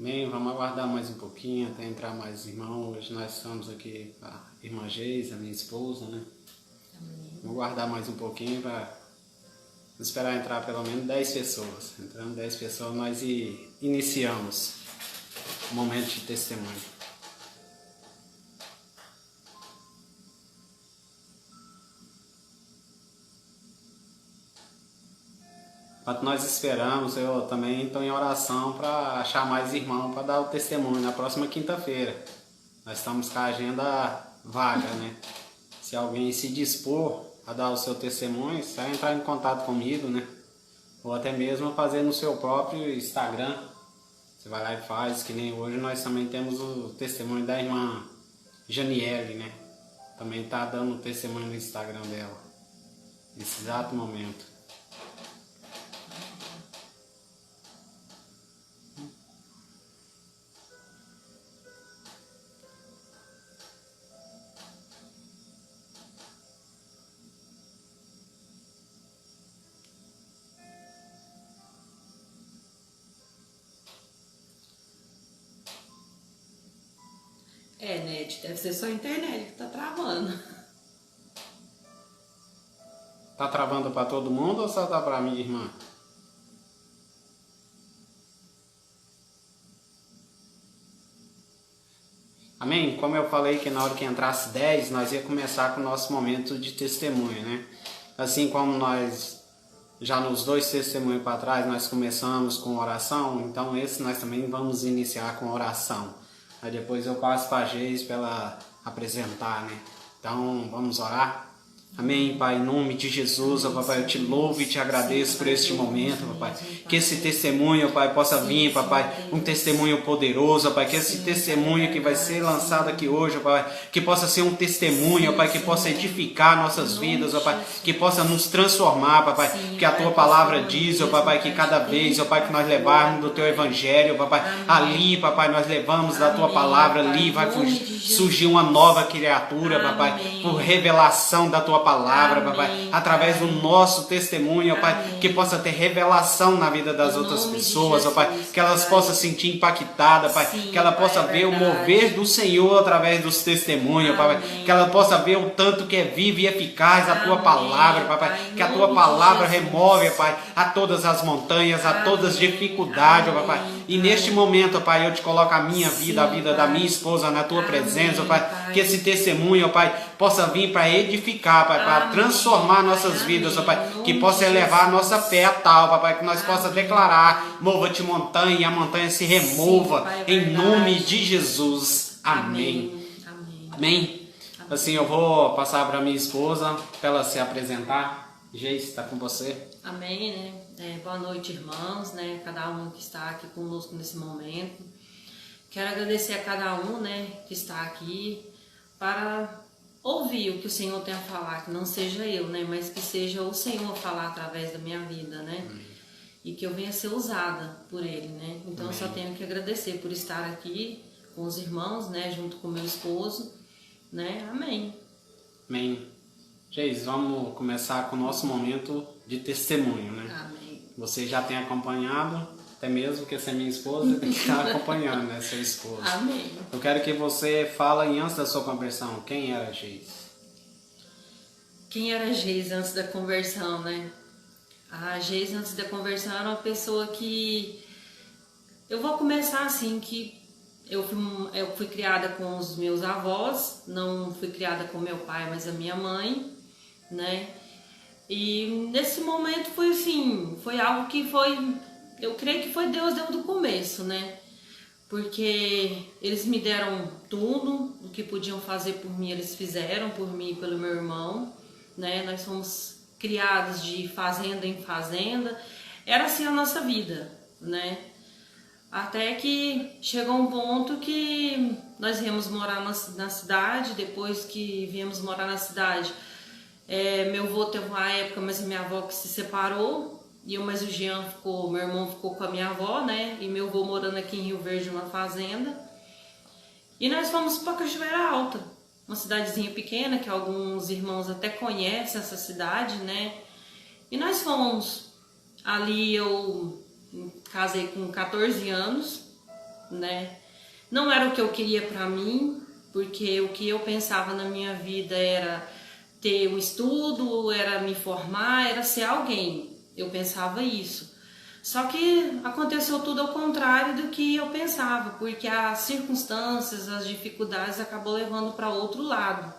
Amém? Vamos aguardar mais um pouquinho até entrar mais irmãos. Hoje nós estamos aqui com a irmã Geisa, a minha esposa, né? Amém. Vamos aguardar mais um pouquinho para esperar entrar pelo menos 10 pessoas. Entrando 10 pessoas, nós iniciamos o momento de testemunho. Enquanto nós esperamos, eu também estou em oração para achar mais irmão para dar o testemunho na próxima quinta-feira. Nós estamos com a agenda vaga, né? Se alguém se dispor a dar o seu testemunho, só entrar em contato comigo, né? Ou até mesmo fazer no seu próprio Instagram. Você vai lá e faz, que nem hoje nós também temos o testemunho da irmã Janiele, né? Também está dando o testemunho no Instagram dela, nesse exato momento. Net, deve ser só a internet que tá travando. Tá travando para todo mundo ou só tá para minha irmã? Amém? Como eu falei que na hora que entrasse 10, nós ia começar com o nosso momento de testemunho, né? Assim como nós, já nos 2 testemunhos para trás, nós começamos com oração, então esse nós também vamos iniciar com oração. Aí depois eu passo para a Geis para ela apresentar, né? Então, vamos orar? Amém, Pai, em nome de Jesus, ó Papai, eu te louvo e te agradeço por este momento, Papai. Que esse testemunho, Pai, possa vir, Papai, um testemunho poderoso, Pai. Que esse testemunho que vai ser lançado aqui hoje, Pai, que possa ser um testemunho, Pai, que possa edificar nossas vidas, ó Pai, que possa nos transformar, Papai. Que a Tua palavra diz, ó Papai, que cada vez, ó Pai, que nós levarmos do Teu Evangelho, Papai, ali, Papai, nós levamos da Tua palavra, ali vai surgir uma nova criatura, Papai, por revelação da Tua palavra, Papai, através do nosso testemunho, ó Pai, que possa ter revelação na vida das outras pessoas, ó Pai, que elas possam sentir impactada, Pai, que ela possa ver o mover do Senhor através dos testemunhos, Papai, que ela possa ver o tanto que é viva e eficaz a Tua palavra, Papai, que a Tua palavra remove, Pai, a todas as montanhas, a todas as dificuldades, ó Papai, e neste momento, ó Pai, eu te coloco a minha vida, a vida da minha esposa na Tua presença, ó Pai, que esse testemunho, ó Pai, possa vir para edificar, Pai, para transformar nossas vidas, ó Pai, que possa elevar a nossa fé a tal, Papai, que nós possa declarar, mova-te montanha e a montanha se remova, em nome de Jesus. Amém. Amém. Assim, eu vou passar para minha esposa, para ela se apresentar. Geis, está com você. Amém, né? Boa noite, irmãos, né? Cada um que está aqui conosco nesse momento. Quero agradecer a cada um, né, que está aqui para ouvir o que o Senhor tem a falar, que não seja eu, né, mas que seja o Senhor a falar através da minha vida, né, e que eu venha ser usada por Ele, né. Então eu só tenho que agradecer por estar aqui com os irmãos, né, junto com meu esposo, né. Amém. Amém. Geis, vamos começar com o nosso momento de testemunho, né? Amém. Você já tem acompanhado, até mesmo que essa é minha esposa, tem que estar acompanhando, né, seu esposo. Amém. Eu quero que você fale antes da sua conversão, quem era Geis? Quem era Geis antes da conversão, né? A Geis antes da conversão era uma pessoa que... Eu vou começar assim, que eu fui criada com os meus avós, não fui criada com meu pai, mas a minha mãe, né? E nesse momento foi assim, foi algo que foi... Eu creio que foi Deus desde o começo, né? Porque eles me deram tudo, o que podiam fazer por mim, eles fizeram por mim e pelo meu irmão, né? Nós fomos criados de fazenda em fazenda, era assim a nossa vida, né? Até que chegou um ponto que nós viemos morar na cidade. Depois que viemos morar na cidade, meu avô teve uma época, mas a minha avó que se separou, mas o Jean ficou, meu irmão ficou com a minha avó, né? E meu avô morando aqui em Rio Verde, numa fazenda. E nós fomos para Cachoeira Alta, uma cidadezinha pequena, que alguns irmãos até conhecem essa cidade, né? E nós fomos. Ali eu casei com 14 anos, né? Não era o que eu queria para mim, porque o que eu pensava na minha vida era ter um estudo, era me formar, era ser alguém. Eu pensava isso. Só que aconteceu tudo ao contrário do que eu pensava, porque as circunstâncias, as dificuldades acabou levando para outro lado.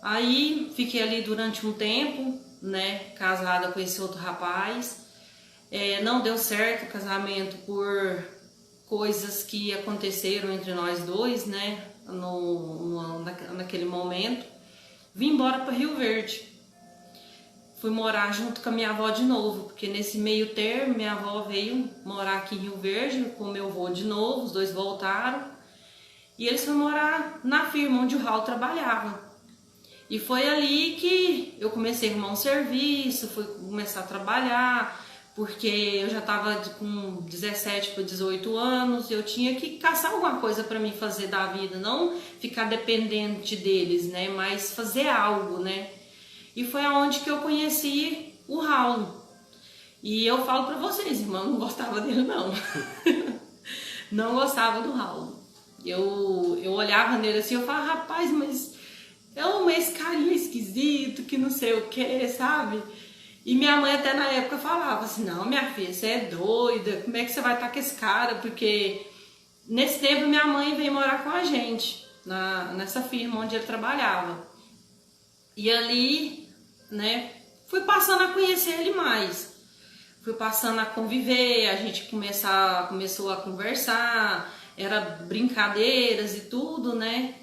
Aí fiquei ali durante um tempo, né, casada com esse outro rapaz. Não deu certo o casamento por coisas que aconteceram entre nós dois, né, naquele momento. Vim embora para Rio Verde. Fui morar junto com a minha avó de novo, porque nesse meio termo minha avó veio morar aqui em Rio Verde com meu avô de novo, os dois voltaram. E eles foram morar na firma onde o Raul trabalhava. E foi ali que eu comecei a arrumar um serviço, fui começar a trabalhar, porque eu já estava com 17 para 18 anos, eu tinha que caçar alguma coisa para mim fazer da vida, não ficar dependente deles, né, mas fazer algo, né. E foi aonde que eu conheci o Raul. E eu falo para vocês, irmão, não gostava dele não. Não gostava do Raul. Eu olhava nele assim, eu falava, rapaz, mas esse carinha esquisito, que não sei o que, sabe? E minha mãe até na época falava assim, não, minha filha, você é doida, como é que você vai estar com esse cara? Porque nesse tempo minha mãe veio morar com a gente, nessa firma onde ele trabalhava. E ali, né, fui passando a conhecer ele mais. Fui passando a conviver, a gente começou a conversar, era brincadeiras e tudo, né?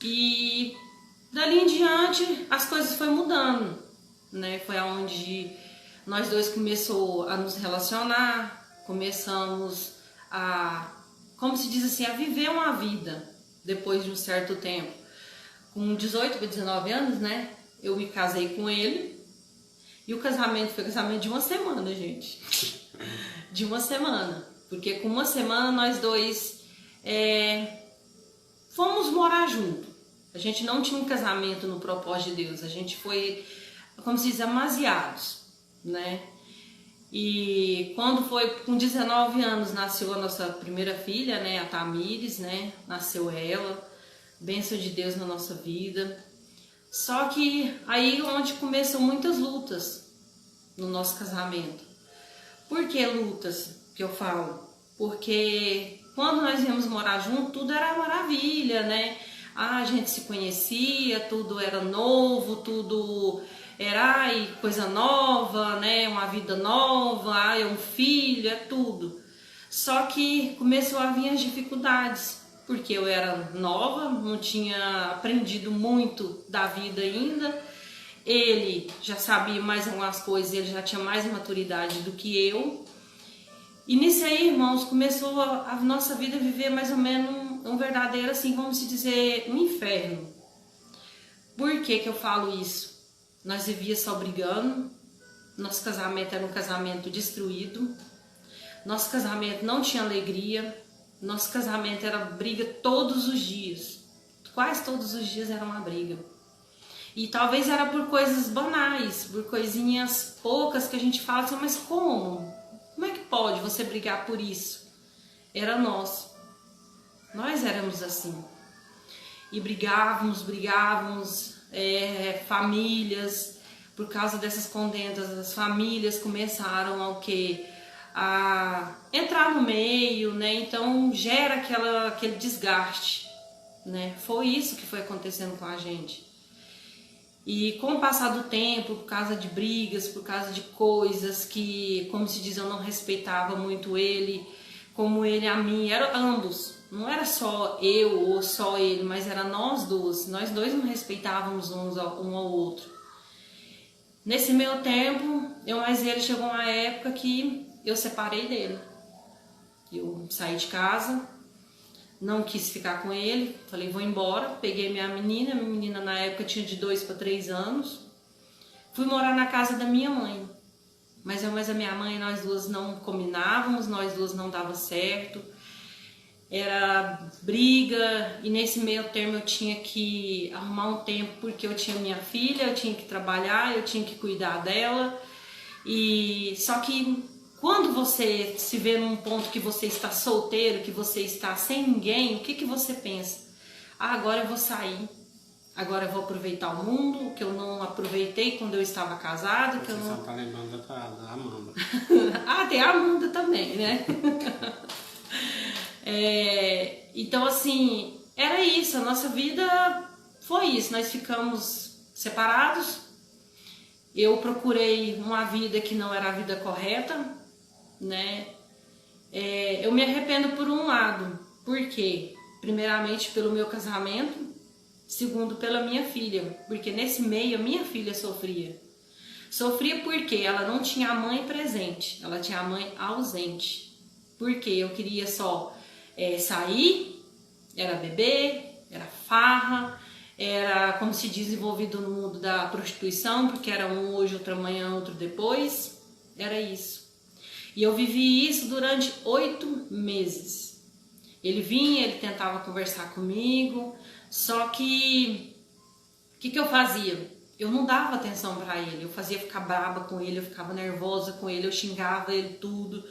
E dali em diante as coisas foram mudando, né? Foi aonde nós dois começamos a nos relacionar, começamos a, como se diz assim, a viver uma vida depois de um certo tempo. Com 18 para 19 anos, né? Eu me casei com ele. E o casamento foi casamento de uma semana, gente. De uma semana. Porque com uma semana nós dois fomos morar junto. A gente não tinha um casamento no propósito de Deus. A gente foi, como se diz, amaziados, né? E quando foi com 19 anos nasceu a nossa primeira filha, né? A Tamires, né? Nasceu ela. Bênção de Deus na nossa vida. Só que aí onde começam muitas lutas no nosso casamento. Por que lutas que eu falo? Porque quando nós íamos morar junto, tudo era maravilha, né? A gente se conhecia, tudo era novo, tudo era coisa nova, né? Uma vida nova, um filho, é tudo. Só que começou a vir as dificuldades. Porque eu era nova, não tinha aprendido muito da vida ainda. Ele já sabia mais algumas coisas, ele já tinha mais maturidade do que eu. E nisso aí, irmãos, começou a nossa vida a viver mais ou menos um verdadeiro, assim, vamos dizer, um inferno. Por que que eu falo isso? Nós vivíamos só brigando, nosso casamento era um casamento destruído, nosso casamento não tinha alegria. Nosso casamento era briga todos os dias. Quase todos os dias era uma briga. E talvez era por coisas banais, por coisinhas poucas que a gente fala assim, mas como? Como é que pode você brigar por isso? Era nós. Nós éramos assim. E brigávamos, famílias, por causa dessas contendas, as famílias começaram a entrar no meio, né? Então gera aquele desgaste, né? Foi isso que foi acontecendo com a gente. E com o passar do tempo, por causa de brigas, por causa de coisas que, como se diz, eu não respeitava muito ele, como ele a mim, eram ambos. Não era só eu ou só ele, mas era nós dois. Nós dois não respeitávamos um ao outro. Nesse meio tempo, eu mais ele, chegou uma época que eu separei dele. Eu saí de casa, não quis ficar com ele, falei, vou embora. Peguei minha menina na época tinha de 2 para 3 anos. Fui morar na casa da minha mãe. Mas a minha mãe, nós duas não combinávamos, nós duas não dava certo. Era briga, e nesse meio termo eu tinha que arrumar um tempo, porque eu tinha minha filha, eu tinha que trabalhar, eu tinha que cuidar dela. E só que quando você se vê num ponto que você está solteiro, que você está sem ninguém, o que que você pensa? Ah, agora eu vou sair, agora eu vou aproveitar o mundo, que eu não aproveitei quando eu estava casado. Que eu não... Você só tá lembrando da Amanda. Ah, tem a Amanda também, né? Então, assim, era isso, a nossa vida foi isso, nós ficamos separados, eu procurei uma vida que não era a vida correta, né? Eu me arrependo por um lado, porque primeiramente pelo meu casamento, segundo pela minha filha, porque nesse meio a minha filha sofria. Sofria porque ela não tinha a mãe presente, ela tinha a mãe ausente. Porque eu queria só sair, era beber, era farra, era como se diz envolvido no mundo da prostituição, porque era um hoje, outra manhã, outro depois, era isso. E eu vivi isso durante 8 meses. Ele vinha, ele tentava conversar comigo, só que o que eu fazia? Eu não dava atenção para ele, eu fazia ficar braba com ele, eu ficava nervosa com ele, eu xingava ele tudo.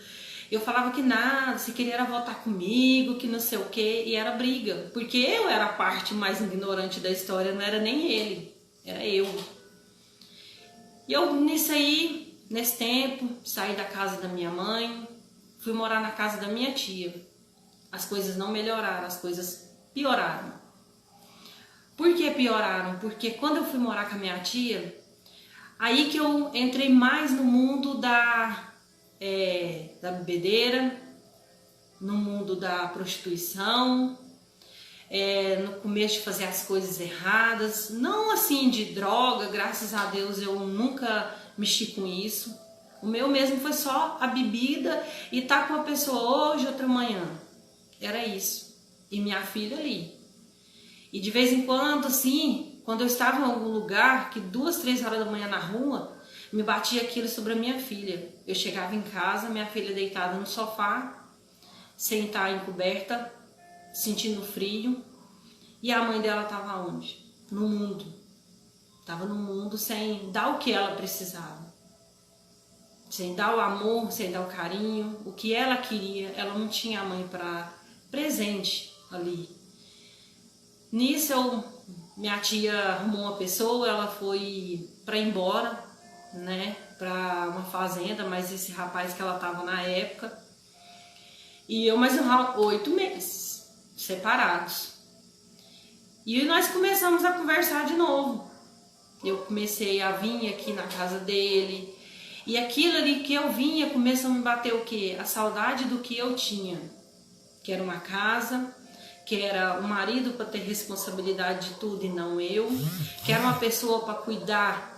Eu falava que nada, se queria era voltar comigo, que não sei o que, e era briga. Porque eu era a parte mais ignorante da história, não era nem ele, era eu. E eu nisso aí, nesse tempo, saí da casa da minha mãe, fui morar na casa da minha tia. As coisas não melhoraram, as coisas pioraram. Por que pioraram? Porque quando eu fui morar com a minha tia, aí que eu entrei mais no mundo da bebedeira, no mundo da prostituição, no começo de fazer as coisas erradas, não assim de droga, graças a Deus eu nunca mexi com isso. O meu mesmo foi só a bebida e tá com a pessoa hoje, outra manhã. Era isso. E minha filha ali. E de vez em quando, assim, quando eu estava em algum lugar, que 2, 3 horas da manhã na rua, me batia aquilo sobre a minha filha. Eu chegava em casa, minha filha deitada no sofá, sem estar encoberta, sentindo frio. E a mãe dela estava onde? No mundo. Estava no mundo sem dar o que ela precisava. Sem dar o amor, sem dar o carinho. O que ela queria, ela não tinha a mãe para presente ali. Nisso, minha tia arrumou uma pessoa, ela foi para ir embora, né, para uma fazenda, mas esse rapaz que ela tava na época. E eu mais 8 meses separados. E nós começamos a conversar de novo. Eu comecei a vir aqui na casa dele. E aquilo ali que eu vinha começou a me bater o quê? A saudade do que eu tinha. Que era uma casa, que era um marido para ter responsabilidade de tudo e não eu. Que era uma pessoa para cuidar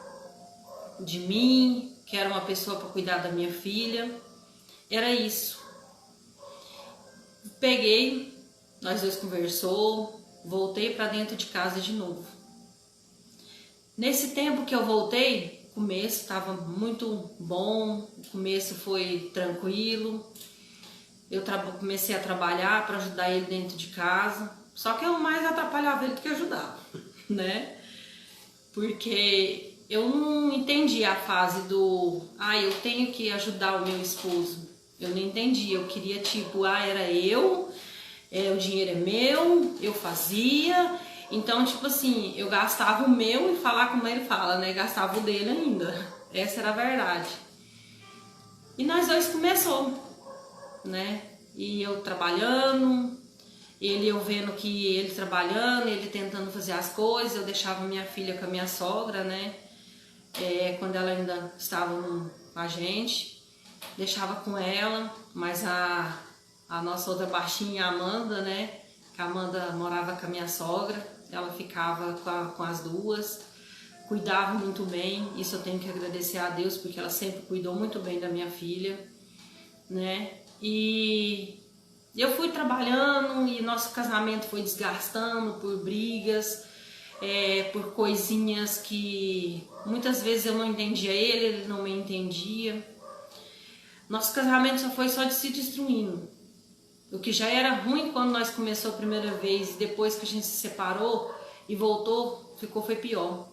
de mim, que era uma pessoa para cuidar da minha filha. Era isso. Peguei, nós dois conversou, voltei para dentro de casa de novo. Nesse tempo que eu voltei, o começo estava muito bom, o começo foi tranquilo. Eu comecei a trabalhar para ajudar ele dentro de casa, só que eu mais atrapalhava ele do que ajudava, né? Porque eu não entendi a fase do, eu tenho que ajudar o meu esposo. Eu não entendi, eu queria tipo, era eu, o dinheiro é meu, eu fazia. Então, tipo assim, eu gastava o meu e falar como ele fala, né? Gastava o dele ainda. Essa era a verdade. E nós dois começou, né? E eu trabalhando, eu vendo que ele trabalhando, ele tentando fazer as coisas. Eu deixava minha filha com a minha sogra, né? Quando ela ainda estava com a gente, deixava com ela, mas a nossa outra baixinha, a Amanda, né? Que a Amanda morava com a minha sogra, ela ficava com as duas, cuidava muito bem. Isso eu tenho que agradecer a Deus, porque ela sempre cuidou muito bem da minha filha, né? E eu fui trabalhando e nosso casamento foi desgastando por brigas, por coisinhas que muitas vezes eu não entendia ele não me entendia. Nosso casamento só de se destruindo. O que já era ruim quando nós começamos a primeira vez, depois que a gente se separou e voltou, foi pior.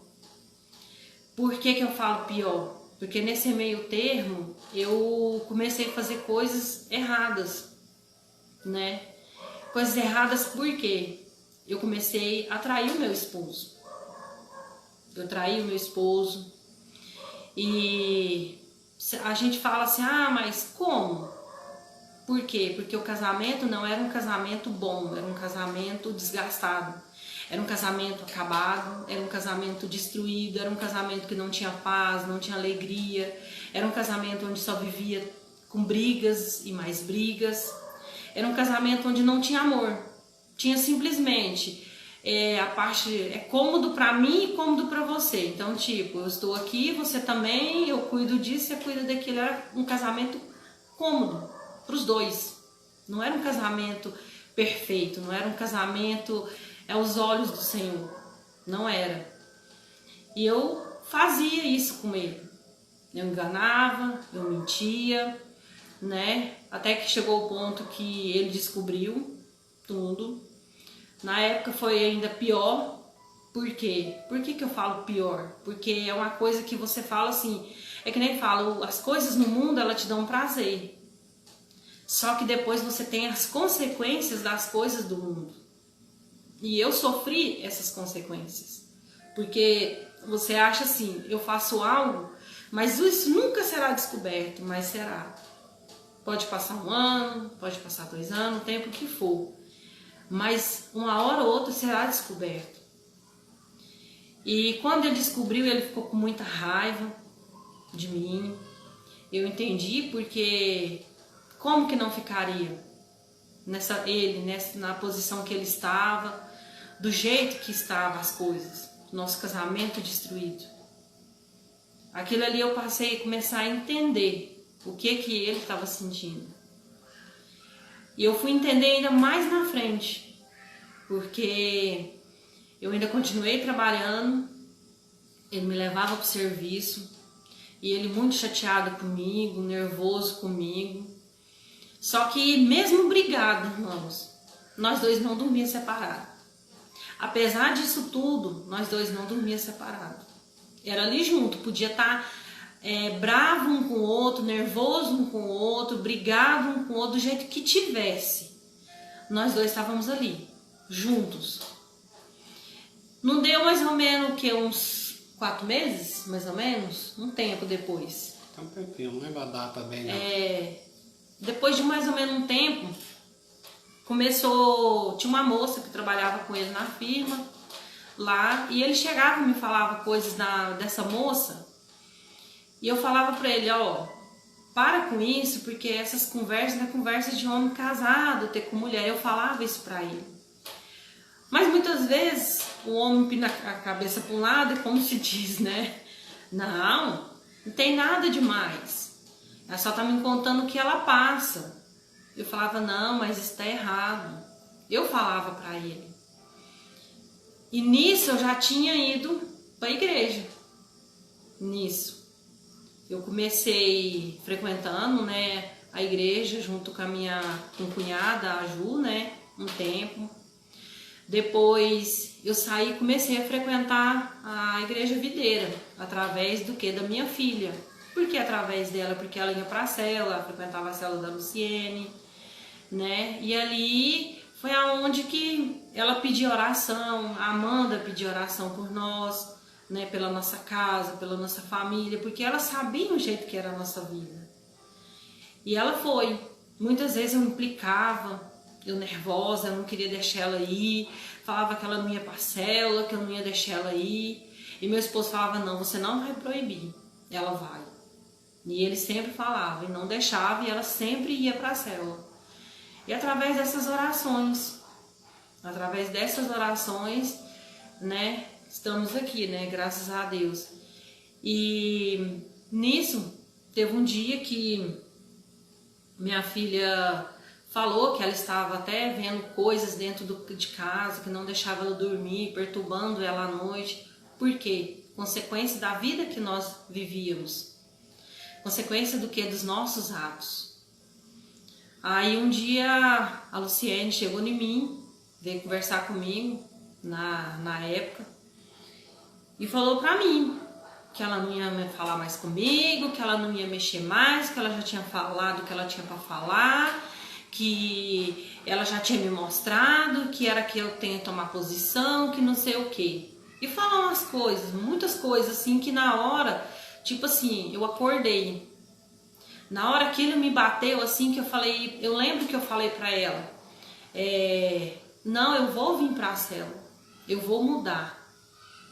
Por que eu falo pior? Porque nesse meio termo eu comecei a fazer coisas erradas, né? Coisas erradas porque eu comecei a trair o meu esposo. Eu traí o meu esposo e a gente fala assim, ah, mas como? Por quê? Porque o casamento não era um casamento bom, era um casamento desgastado. Era um casamento acabado, era um casamento destruído, era um casamento que não tinha paz, não tinha alegria. Era um casamento onde só vivia com brigas e mais brigas. Era um casamento onde não tinha amor. Tinha simplesmente a parte, é cômodo pra mim e cômodo pra você. Então, tipo, eu estou aqui, você também, eu cuido disso, você cuida daquilo. Era um casamento cômodo pros dois. Não era um casamento perfeito, não era um casamento aos olhos do Senhor. Não era. E eu fazia isso com ele. Eu enganava, eu mentia, né? Até que chegou o ponto que ele descobriu tudo. Na época foi ainda pior. Por quê? Por que eu falo pior? Porque é uma coisa que você fala assim, é que nem falo, as coisas no mundo elas te dão prazer. Só que depois você tem as consequências das coisas do mundo. E eu sofri essas consequências. Porque você acha assim, eu faço algo, mas isso nunca será descoberto, mas será. Pode passar 1 ano, pode passar 2 anos, o tempo que for. Mas uma hora ou outra será descoberto. E quando ele descobriu, ele ficou com muita raiva de mim. Eu entendi porque como que não ficaria na posição que ele estava, do jeito que estavam as coisas, nosso casamento destruído. Aquilo ali eu passei a começar a entender o que ele estava sentindo. E eu fui entender ainda mais na frente, porque eu ainda continuei trabalhando, ele me levava para o serviço, e ele muito chateado comigo, nervoso comigo. Só que mesmo brigado, irmãos, nós dois não dormíamos separados. Apesar disso tudo, nós dois não dormíamos separados. Era ali junto, podia estar bravo um com o outro, nervoso um com o outro, brigado um com o outro, do jeito que tivesse. Nós dois estávamos ali, juntos. Não deu mais ou menos que uns 4 meses, mais ou menos, um tempo depois. Então, perfil, não lembro a data bem, não. Depois de mais ou menos um tempo, tinha uma moça que trabalhava com ele na firma, lá, e ele chegava e me falava coisas dessa moça, e eu falava pra ele, ó, para com isso, porque essas conversas não é conversa de homem casado, ter com mulher. Eu falava isso pra ele. Mas muitas vezes o homem pina a cabeça para um lado, é como se diz, né? Não tem nada demais. Ela só tá me contando o que ela passa. Eu falava, não, mas isso tá errado. Eu falava pra ele. E nisso eu já tinha ido pra igreja. Nisso. Eu comecei frequentando, né, a igreja junto com a minha cunhada, a Ju, né, um tempo. Depois eu saí e comecei a frequentar a igreja videira, através do que? Da minha filha. Por que através dela? Porque ela ia para a cela, frequentava a cela da Luciene, né? E ali foi aonde que ela pedia oração, a Amanda pedia oração por nós, né? Pela nossa casa, pela nossa família, porque ela sabia o jeito que era a nossa vida. E ela foi. Muitas vezes eu me implicava, eu nervosa, eu não queria deixar ela ir, falava que ela não ia para a cela, que eu não ia deixar ela ir. E meu esposo falava, não, você não vai proibir, ela vai. E ele sempre falava, e não deixava, e ela sempre ia para a célula. E através dessas orações, né, estamos aqui, né, graças a Deus. E nisso, teve um dia que minha filha falou que ela estava até vendo coisas dentro de casa, que não deixava ela dormir, perturbando ela à noite. Por quê? Consequência da vida que nós vivíamos. Consequência do que? Dos nossos atos. Aí um dia a Luciene chegou em mim, veio conversar comigo na época e falou pra mim que ela não ia falar mais comigo, que ela não ia mexer mais, que ela já tinha falado o que ela tinha para falar, que ela já tinha me mostrado, que era que eu tenho que tomar posição, que não sei o que. E falar umas coisas, muitas coisas assim, que na hora, tipo assim, eu acordei. Na hora que ele me bateu, assim, que eu falei, eu lembro que eu falei pra ela, não, eu vou vir pra célula, eu vou mudar.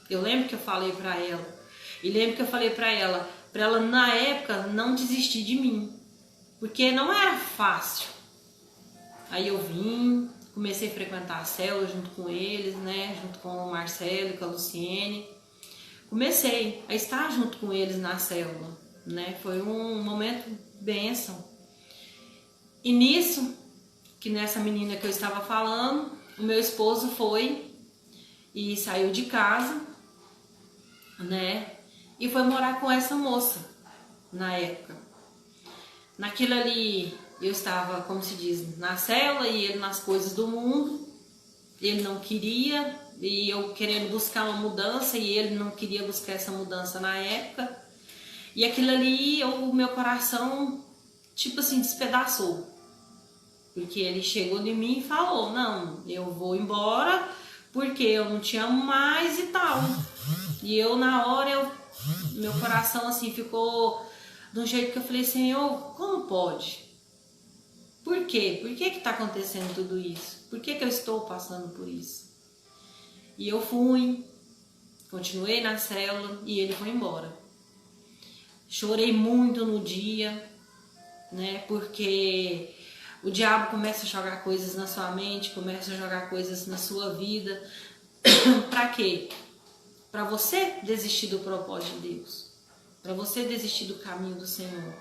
Eu lembro que eu falei pra ela, e lembro que eu falei pra ela na época não desistir de mim, porque não era fácil. Aí eu vim, comecei a frequentar a célula junto com eles, né, junto com o Marcelo e com a Luciene. Comecei a estar junto com eles na célula, né, foi um momento bênção. E nisso, que nessa menina que eu estava falando, o meu esposo foi e saiu de casa, né, e foi morar com essa moça na época. Naquilo ali eu estava, como se diz, na célula e ele nas coisas do mundo. Ele não queria e eu querendo buscar uma mudança e ele não queria buscar essa mudança na época. E aquilo ali, o meu coração, tipo assim, despedaçou. Porque ele chegou de mim e falou, não, eu vou embora porque eu não te amo mais e tal. E eu na hora, meu coração assim ficou de um jeito que eu falei, Senhor, como pode? Por quê? Por que está acontecendo tudo isso? Por que eu estou passando por isso? E eu fui, continuei na célula e ele foi embora. Chorei muito no dia, né? Porque o diabo começa a jogar coisas na sua mente, começa a jogar coisas na sua vida. Para quê? Para você desistir do propósito de Deus. Para você desistir do caminho do Senhor.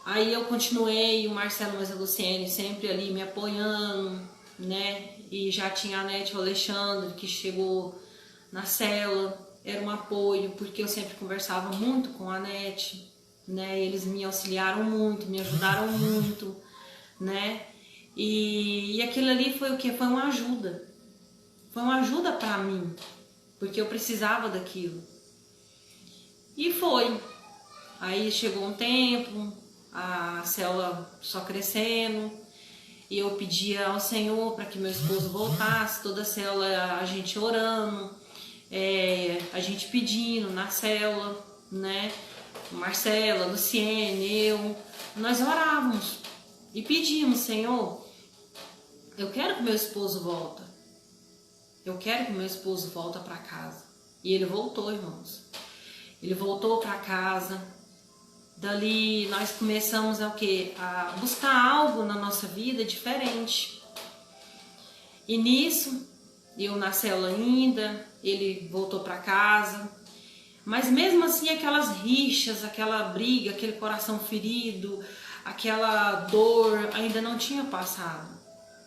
Aí eu continuei, o Marcelo e a Luciene sempre ali me apoiando, né? E já tinha a Nete e o Alexandre que chegou na célula, era um apoio, porque eu sempre conversava muito com a Nete, né? Eles me auxiliaram muito, me ajudaram muito, né? E aquilo ali foi o que? Foi uma ajuda. Foi uma ajuda para mim, porque eu precisava daquilo. E foi. Aí chegou um tempo, a célula só crescendo, e eu pedia ao Senhor para que meu esposo voltasse, toda a célula a gente orando, a gente pedindo na célula, né? Marcela, Luciene, eu, nós orávamos e pedimos, Senhor, eu quero que meu esposo volte, eu quero que meu esposo volte para casa. E ele voltou, irmãos, ele voltou para casa. Dali nós começamos a buscar algo na nossa vida diferente. E nisso, eu na célula ainda, ele voltou para casa. Mas mesmo assim aquelas rixas, aquela briga, aquele coração ferido, aquela dor ainda não tinha passado.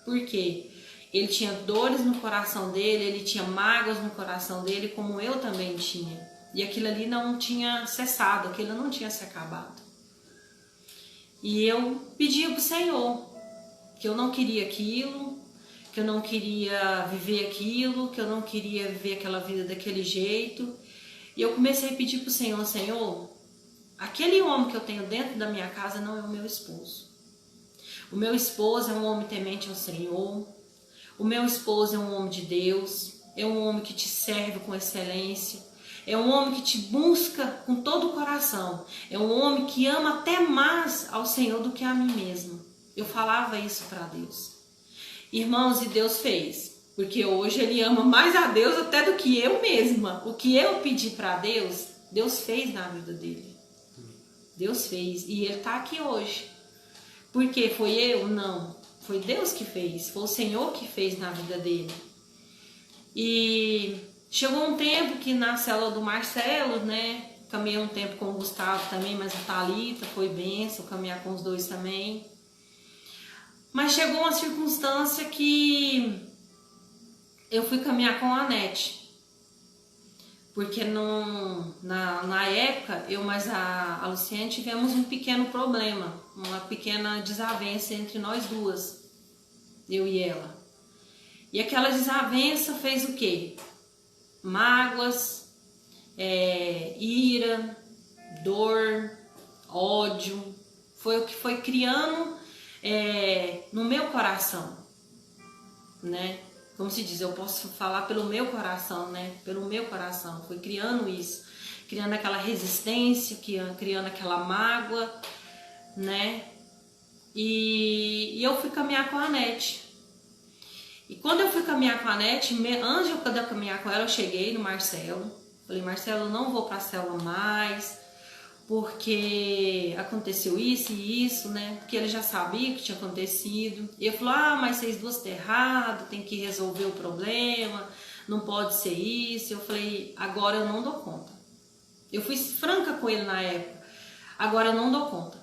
Por quê? Ele tinha dores no coração dele, ele tinha mágoas no coração dele, como eu também tinha. E aquilo ali não tinha cessado, aquilo não tinha se acabado. E eu pedia para o Senhor que eu não queria aquilo, que eu não queria viver aquilo, que eu não queria viver aquela vida daquele jeito. E eu comecei a pedir para o Senhor, Senhor, aquele homem que eu tenho dentro da minha casa não é o meu esposo. O meu esposo é um homem temente ao Senhor. O meu esposo é um homem de Deus, é um homem que te serve com excelência. É um homem que te busca com todo o coração. É um homem que ama até mais ao Senhor do que a mim mesmo. Eu falava isso para Deus. Irmãos, e Deus fez. Porque hoje ele ama mais a Deus até do que eu mesma. O que eu pedi para Deus, Deus fez na vida dele. Deus fez. E ele está aqui hoje. Porque foi eu? Não. Foi Deus que fez. Foi o Senhor que fez na vida dele. E chegou um tempo que na célula do Marcelo, né, caminhei um tempo com o Gustavo também, mas a Thalita foi bênção, caminhar com os dois também. Mas chegou uma circunstância que eu fui caminhar com a Nete. Porque na época, eu mais a Luciene tivemos um pequeno problema, uma pequena desavença entre nós duas, eu e ela. E aquela desavença fez o quê? Mágoas, ira, dor, ódio. Foi o que foi criando no meu coração, né? Como se diz, eu posso falar pelo meu coração, né? Pelo meu coração, foi criando isso, criando aquela resistência, criando aquela mágoa, né? E eu fui caminhar com a Anete. E quando eu fui caminhar com a Anete, antes de eu caminhar com ela, eu cheguei no Marcelo. Falei, Marcelo, eu não vou pra célula mais, porque aconteceu isso e isso, né? Porque ele já sabia que tinha acontecido. E ele falou, mas vocês duas estão erradas, tem que resolver o problema, não pode ser isso. Eu falei, agora eu não dou conta. Eu fui franca com ele na época. Agora eu não dou conta.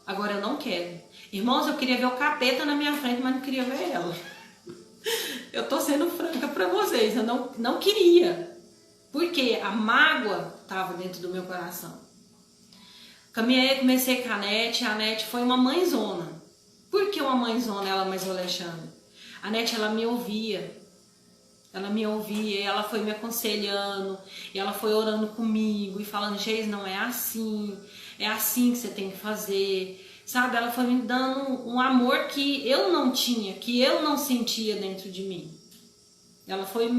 Agora eu não quero. Irmãos, eu queria ver o capeta na minha frente, mas não queria ver ela. Eu tô sendo franca pra vocês, eu não queria. Porque a mágoa estava dentro do meu coração. Caminhei, comecei com a Anete foi uma mãezona. Por que uma mãezona, ela mais o Alexandre? A Anete, ela me ouvia, e ela foi me aconselhando, e ela foi orando comigo, e falando, Geis, não é assim que você tem que fazer, sabe? Ela foi me dando um amor que eu não tinha, que eu não sentia dentro de mim. Ela foi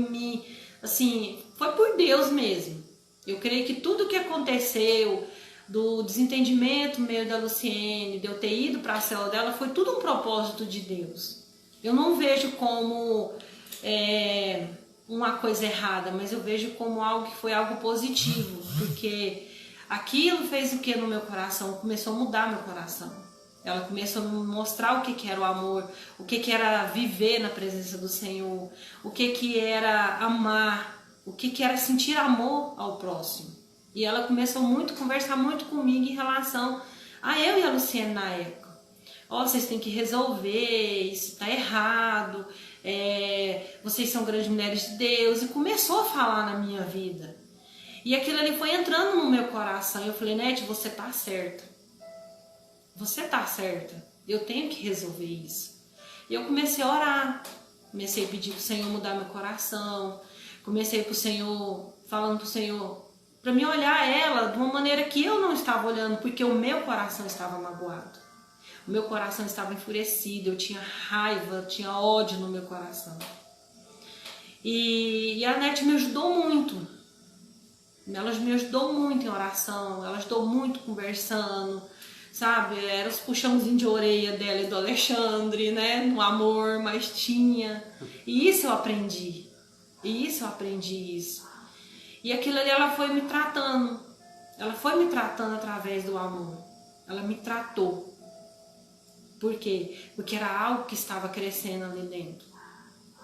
foi por Deus mesmo. Eu creio que tudo que aconteceu, do desentendimento meio da Luciene, de eu ter ido para a célula dela, foi tudo um propósito de Deus. Eu não vejo como uma coisa errada, mas eu vejo como algo que foi algo positivo, porque aquilo fez o que no meu coração? Começou a mudar meu coração. Ela começou a me mostrar o que era o amor, o que era viver na presença do Senhor, o que era amar, o que era sentir amor ao próximo. E ela começou a conversar muito comigo em relação a eu e a Luciene na época. Vocês têm que resolver, isso tá errado, vocês são grandes mulheres de Deus. E começou a falar na minha vida. E aquilo ali foi entrando no meu coração. E eu falei, Nete, você tá certa. Você tá certa. Eu tenho que resolver isso. E eu comecei a orar. Comecei a pedir pro Senhor mudar meu coração. Comecei pro Senhor, falando pro Senhor, para mim olhar ela de uma maneira que eu não estava olhando, porque o meu coração estava magoado. O meu coração estava enfurecido, eu tinha raiva, tinha ódio no meu coração. E a Anete me ajudou muito. Ela me ajudou muito em oração, ela ajudou muito conversando, sabe? Era os puxãozinhos de orelha dela e do Alexandre, né? No amor, mas tinha. E isso eu aprendi. E aquilo ali ela foi me tratando. Ela foi me tratando através do amor. Ela me tratou. Por quê? Porque era algo que estava crescendo ali dentro.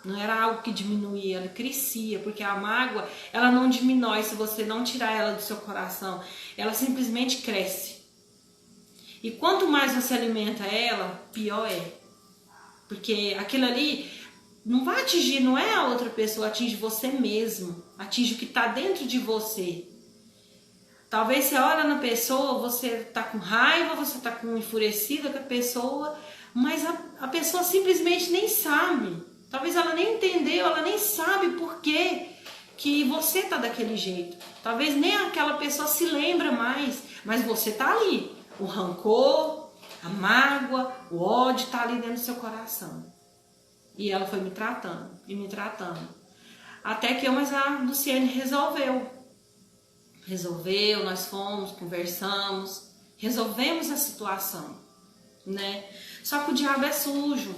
Não era algo que diminuía, ela crescia. Porque a mágoa, ela não diminui se você não tirar ela do seu coração. Ela simplesmente cresce. E quanto mais você alimenta ela, pior é. Porque aquilo ali não vai atingir, não é a outra pessoa, atinge você mesmo. Atinge o que está dentro de você. Talvez você olha na pessoa, você está com raiva, você está enfurecida com a pessoa, mas a pessoa simplesmente nem sabe. Talvez ela nem entendeu, ela nem sabe por que você está daquele jeito. Talvez nem aquela pessoa se lembra mais, mas você está ali. O rancor, a mágoa, o ódio está ali dentro do seu coração. E ela foi me tratando, e me tratando. Até que mas a Luciene resolveu. Nós fomos, conversamos, resolvemos a situação, né? Só que o diabo é sujo.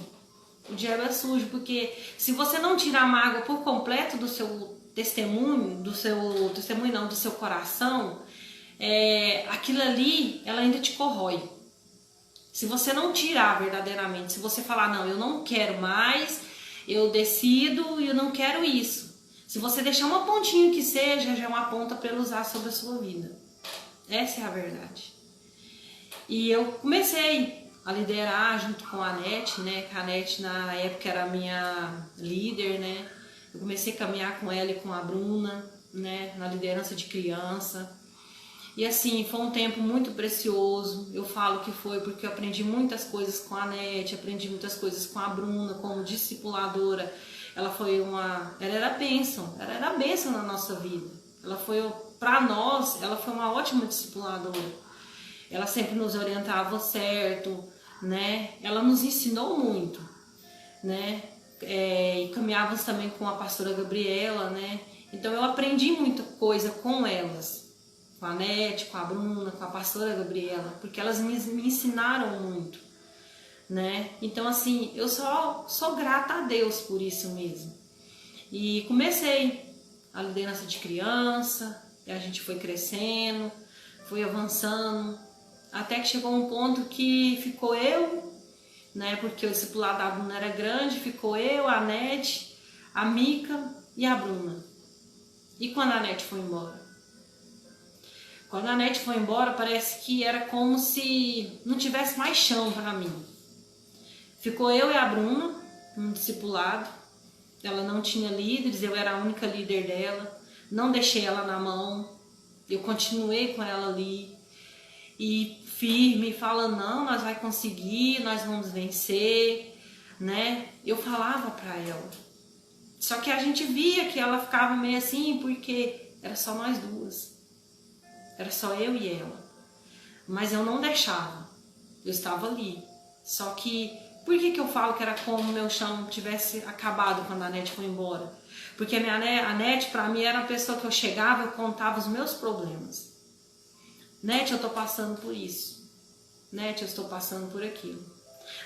O diabo é sujo, porque se você não tirar a mágoa por completo do seu testemunho, do seu coração, aquilo ali, ela ainda te corrói. Se você não tirar verdadeiramente, se você falar, não, eu não quero mais, eu decido e eu não quero isso. Se você deixar uma pontinha que seja, já é uma ponta para ele usar sobre a sua vida. Essa é a verdade. E eu comecei a liderar junto com a Anete, né? Que a Anete na época era a minha líder, né? Eu comecei a caminhar com ela e com a Bruna, né? Na liderança de criança. E assim, foi um tempo muito precioso. Eu falo que foi porque eu aprendi muitas coisas com a Anete, aprendi muitas coisas com a Bruna, como discipuladora. Ela era bênção na nossa vida. Ela foi para nós, ela foi uma ótima discipuladora. Ela sempre nos orientava certo, né? Ela nos ensinou muito, né? E caminhávamos também com a pastora Gabriela, né? Então eu aprendi muita coisa com elas, com a Nete, com a Bruna, com a pastora Gabriela, porque elas me ensinaram muito, né? Então assim, eu só sou grata a Deus por isso mesmo. E comecei a liderança de criança, e a gente foi crescendo, foi avançando, até que chegou um ponto que ficou eu, né? Porque o discipulado da Bruna era grande, ficou eu, a Nete, a Mica e a Bruna. E quando a Nete foi embora? Quando a Nete foi embora, parece que era como se não tivesse mais chão para mim. Ficou eu e a Bruna, um discipulado. Ela não tinha líderes, eu era a única líder dela. Não deixei ela na mão. Eu continuei com ela ali. E firme, falando, não, nós vai conseguir, nós vamos vencer, né? Eu falava para ela. Só que a gente via que ela ficava meio assim, porque era só nós duas. Era só eu e ela. Mas eu não deixava. Eu estava ali. Só que, por que eu falo que era como o meu chão tivesse acabado quando a Nete foi embora? Porque a Nete, pra mim, era a pessoa que eu chegava e contava os meus problemas. Nete, eu tô passando por isso. Nete, eu estou passando por aquilo.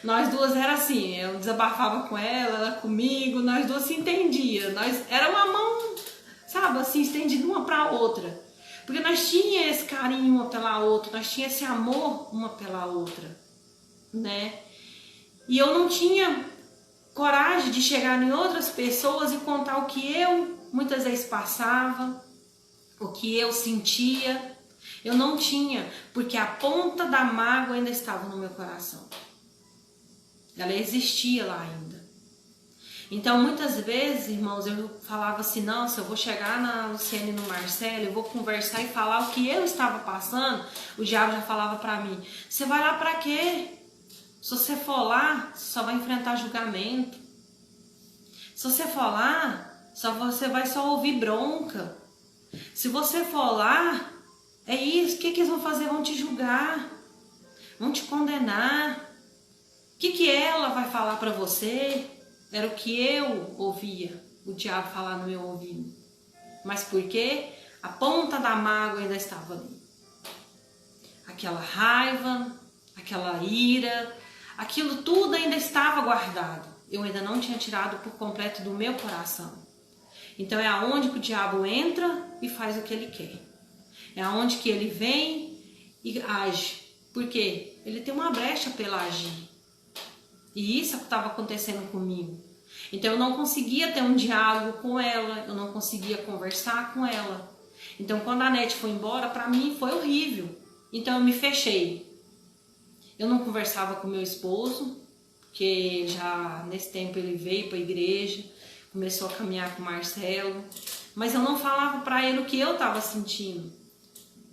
Nós duas era assim, eu desabafava com ela comigo, nós duas se entendia. Era uma mão, sabe, assim, estendida uma pra outra. Porque nós tinha esse carinho uma pela outra, nós tinha esse amor uma pela outra, né? E eu não tinha coragem de chegar em outras pessoas e contar o que eu muitas vezes passava, o que eu sentia. Eu não tinha, porque a ponta da mágoa ainda estava no meu coração. Ela existia lá ainda. Então, muitas vezes, irmãos, eu falava assim, nossa, eu vou chegar na Luciene e no Marcelo, eu vou conversar e falar o que eu estava passando. O diabo já falava para mim, você vai lá para quê? Se você for lá, você só vai enfrentar julgamento. Se você for lá, você vai só ouvir bronca. Se você for lá, é isso, o que eles vão fazer? Vão te julgar, vão te condenar. O que ela vai falar para você? Era o que eu ouvia o diabo falar no meu ouvido. Mas por quê? A ponta da mágoa ainda estava ali. Aquela raiva, aquela ira, aquilo tudo ainda estava guardado. Eu ainda não tinha tirado por completo do meu coração. Então é aonde que o diabo entra e faz o que ele quer. É aonde que ele vem e age. Por quê? Ele tem uma brecha para ele agir. E isso é o que estava acontecendo comigo. Então eu não conseguia ter um diálogo com ela, eu não conseguia conversar com ela. Então quando a Nete foi embora, para mim foi horrível. Então eu me fechei. Eu não conversava com meu esposo, porque já nesse tempo ele veio para a igreja, começou a caminhar com o Marcelo. Mas eu não falava para ele o que eu estava sentindo.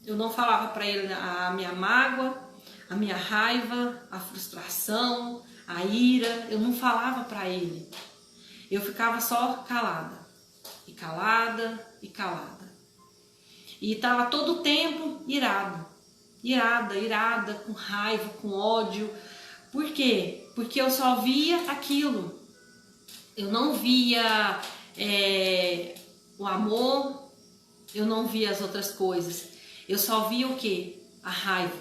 Eu não falava para ele a minha mágoa, a minha raiva, a frustração, a ira. Eu não falava para ele. Eu ficava só calada. E calada, e calada. E estava todo o tempo irado. Irada, com raiva, com ódio. Por quê? Porque eu só via aquilo. Eu não via o amor, eu não via as outras coisas. Eu só via o quê? A raiva.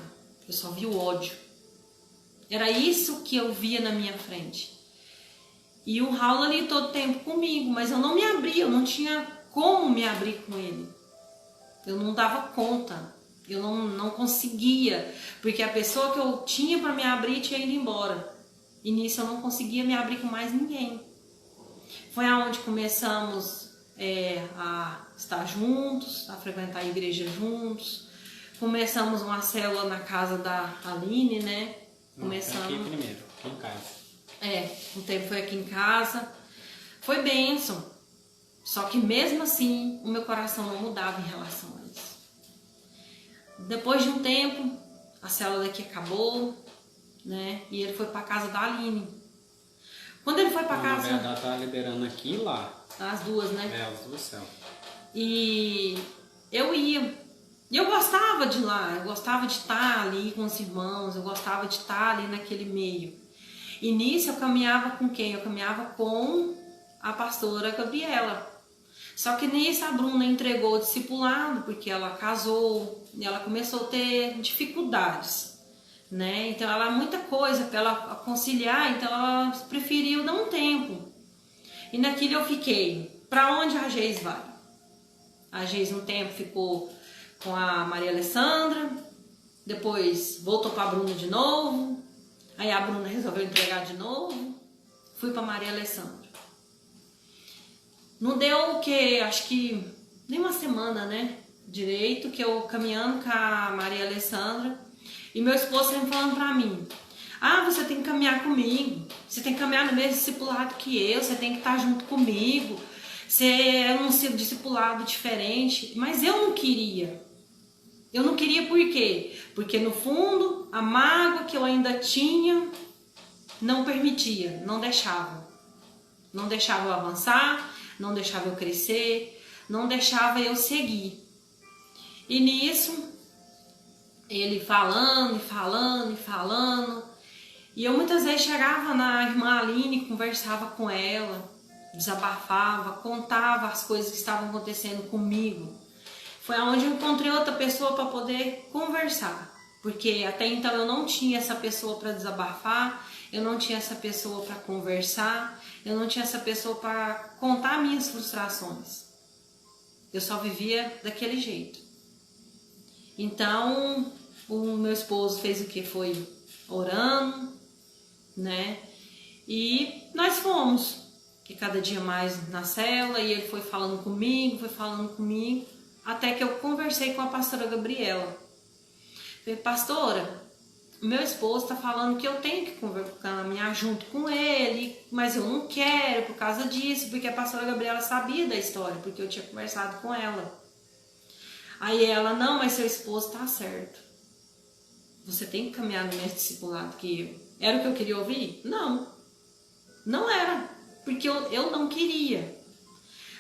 Eu só via o ódio. Era isso que eu via na minha frente. E o Raul ali todo o tempo comigo, mas eu não me abria, eu não tinha como me abrir com ele. Eu não dava conta, eu não conseguia, porque a pessoa que eu tinha para me abrir tinha ido embora. E nisso eu não conseguia me abrir com mais ninguém. Foi aonde começamos a estar juntos, a frequentar a igreja juntos. Começamos uma célula na casa da Aline, né? Começamos... Aqui primeiro, aqui em casa. Um tempo foi aqui em casa. Foi bênção. Só que mesmo assim, o meu coração não mudava em relação a isso. Depois de um tempo, a célula daqui acabou, né? E ele foi para casa da Aline. Quando ele foi para casa... Na verdade, tá liberando aqui e lá. As duas, né? As duas células. E eu ia. E eu gostava de ir lá, eu gostava de estar ali com os irmãos, eu gostava de estar ali naquele meio. E nisso eu caminhava com quem? Eu caminhava com a pastora Gabriela. Só que nisso a Bruna entregou o discipulado, porque ela casou e ela começou a ter dificuldades, né? Então ela muita coisa para ela conciliar, então ela preferiu dar um tempo. E naquilo eu fiquei, para onde a Geis vai? A Geis um tempo ficou com a Maria Alessandra, depois voltou para a Bruna de novo, aí a Bruna resolveu entregar de novo, fui para Maria Alessandra. Não deu o que, acho que nem uma semana, né, direito, que eu caminhando com a Maria Alessandra e meu esposo sempre falando pra mim: ah, você tem que caminhar comigo, você tem que caminhar no mesmo discipulado que eu, você tem que estar junto comigo, você é um discipulado diferente. Mas eu não queria. Eu não queria por quê? Porque no fundo a mágoa que eu ainda tinha não permitia, não deixava. Não deixava eu avançar, não deixava eu crescer, não deixava eu seguir. E nisso, ele falando, e eu muitas vezes chegava na irmã Aline, conversava com ela, desabafava, contava as coisas que estavam acontecendo comigo. Foi onde eu encontrei outra pessoa para poder conversar, porque até então eu não tinha essa pessoa para desabafar, eu não tinha essa pessoa para conversar, eu não tinha essa pessoa para contar minhas frustrações. Eu só vivia daquele jeito. Então, o meu esposo fez o que? Foi orando, né? E nós fomos, que cada dia mais na célula, e ele foi falando comigo, até que eu conversei com a pastora Gabriela. Falei: pastora, meu esposo está falando que eu tenho que caminhar junto com ele, mas eu não quero por causa disso, porque a pastora Gabriela sabia da história, porque eu tinha conversado com ela. Aí ela: não, mas seu esposo está certo. Você tem que caminhar no mesmo discipulado que eu. Era o que eu queria ouvir? Não. Não era, porque eu não queria.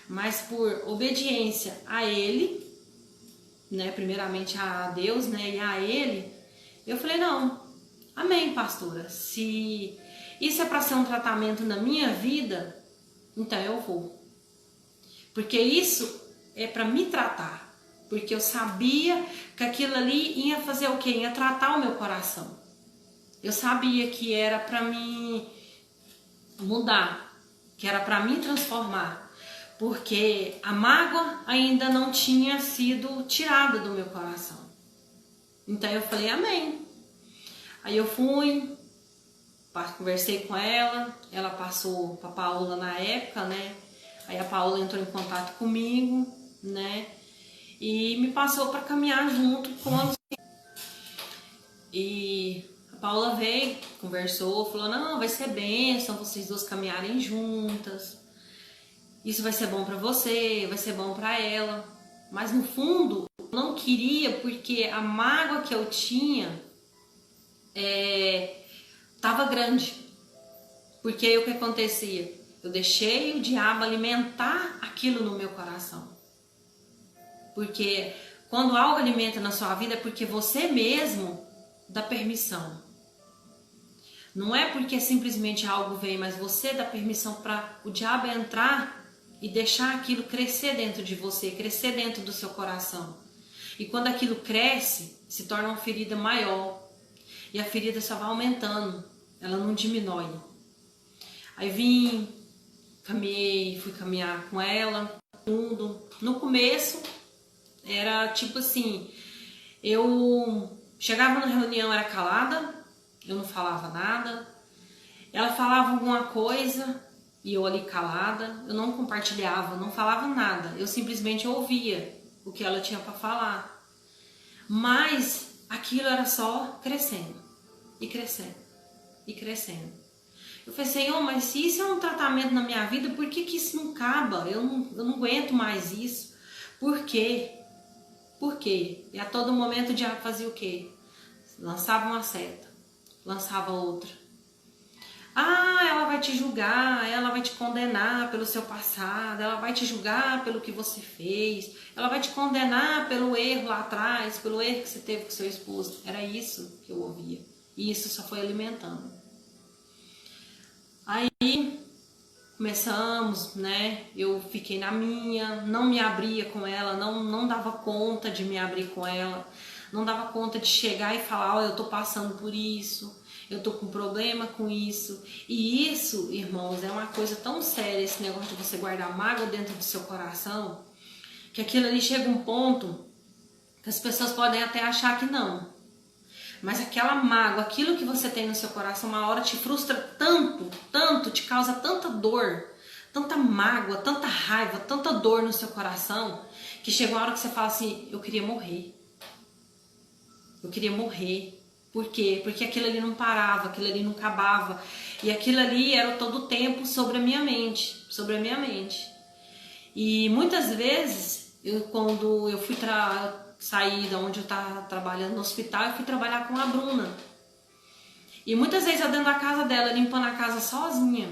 Mas por obediência a ele, né, primeiramente a Deus, né, e a ele, eu falei: não, amém, pastora. Se isso é para ser um tratamento na minha vida, então eu vou. Porque isso é para me tratar. Porque eu sabia que aquilo ali ia fazer o quê? Ia tratar o meu coração. Eu sabia que era para mim mudar, que era para mim transformar. Porque a mágoa ainda não tinha sido tirada do meu coração. Então eu falei: amém. Aí eu fui, conversei com ela, ela passou para a Paola na época, né? Aí a Paola entrou em contato comigo, né? E me passou para caminhar junto com a... E a Paola veio, conversou, falou: não, vai ser bênção vocês duas caminharem juntas. Isso vai ser bom para você, vai ser bom para ela. Mas no fundo, eu não queria, porque a mágoa que eu tinha estava grande. Porque aí o que acontecia? Eu deixei o diabo alimentar aquilo no meu coração. Porque quando algo alimenta na sua vida é porque você mesmo dá permissão. Não é porque simplesmente algo vem, mas você dá permissão para o diabo entrar e deixar aquilo crescer dentro de você, crescer dentro do seu coração. E quando aquilo cresce, se torna uma ferida maior. E a ferida só vai aumentando, ela não diminui. Aí vim, caminhei, fui caminhar com ela, tudo. No começo, era tipo assim, eu chegava na reunião, era calada, eu não falava nada. Ela falava alguma coisa e eu ali calada, eu não compartilhava, não falava nada. Eu simplesmente ouvia o que ela tinha para falar. Mas aquilo era só crescendo e crescendo e crescendo. Eu falei: Senhor, mas se isso é um tratamento na minha vida, por que isso não acaba? Eu não aguento mais isso. Por quê? Por quê? E a todo momento o diabo fazia o quê? Lançava uma seta, lançava outra. Ah, ela vai te julgar, ela vai te condenar pelo seu passado, ela vai te julgar pelo que você fez, ela vai te condenar pelo erro lá atrás, pelo erro que você teve com seu esposo. Era isso que eu ouvia. E isso só foi alimentando. Aí começamos, né? Eu fiquei na minha, não me abria com ela, não dava conta de me abrir com ela, não dava conta de chegar e falar, ó, eu tô passando por isso, eu tô com problema com isso. E isso, irmãos, é uma coisa tão séria, esse negócio de você guardar mágoa dentro do seu coração, que aquilo ali chega um ponto que as pessoas podem até achar que não. Mas aquela mágoa, aquilo que você tem no seu coração, uma hora te frustra tanto, tanto, te causa tanta dor, tanta mágoa, tanta raiva, tanta dor no seu coração, que chega uma hora que você fala assim, eu queria morrer. Eu queria morrer. Por quê? Porque aquilo ali não parava, aquilo ali não acabava. E aquilo ali era todo o tempo sobre a minha mente, sobre a minha mente. E muitas vezes, quando eu fui sair de onde eu estava trabalhando no hospital, eu fui trabalhar com a Bruna. E muitas vezes eu dentro da casa dela, limpando a casa sozinha,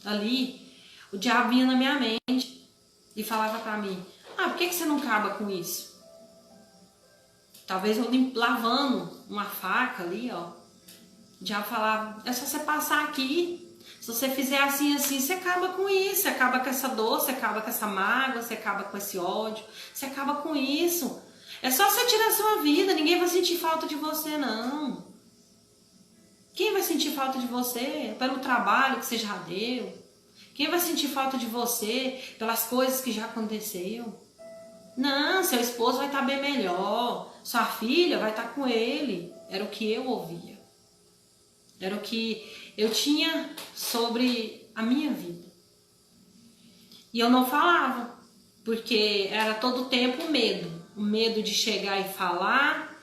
ali, o diabo vinha na minha mente e falava pra mim, por que você não acaba com isso? Talvez eu lavando uma faca ali, ó, o diabo falava, é só você passar aqui, se você fizer assim, assim, você acaba com isso, você acaba com essa dor, você acaba com essa mágoa, você acaba com esse ódio, você acaba com isso. É só você tirar a sua vida, ninguém vai sentir falta de você, não. Quem vai sentir falta de você? Pelo trabalho que você já deu. Quem vai sentir falta de você pelas coisas que já aconteceu? Não, seu esposo vai estar bem melhor, sua filha vai estar com ele. Era o que eu ouvia. Era o que eu tinha sobre a minha vida. E eu não falava, porque era todo o tempo o medo. O medo de chegar e falar,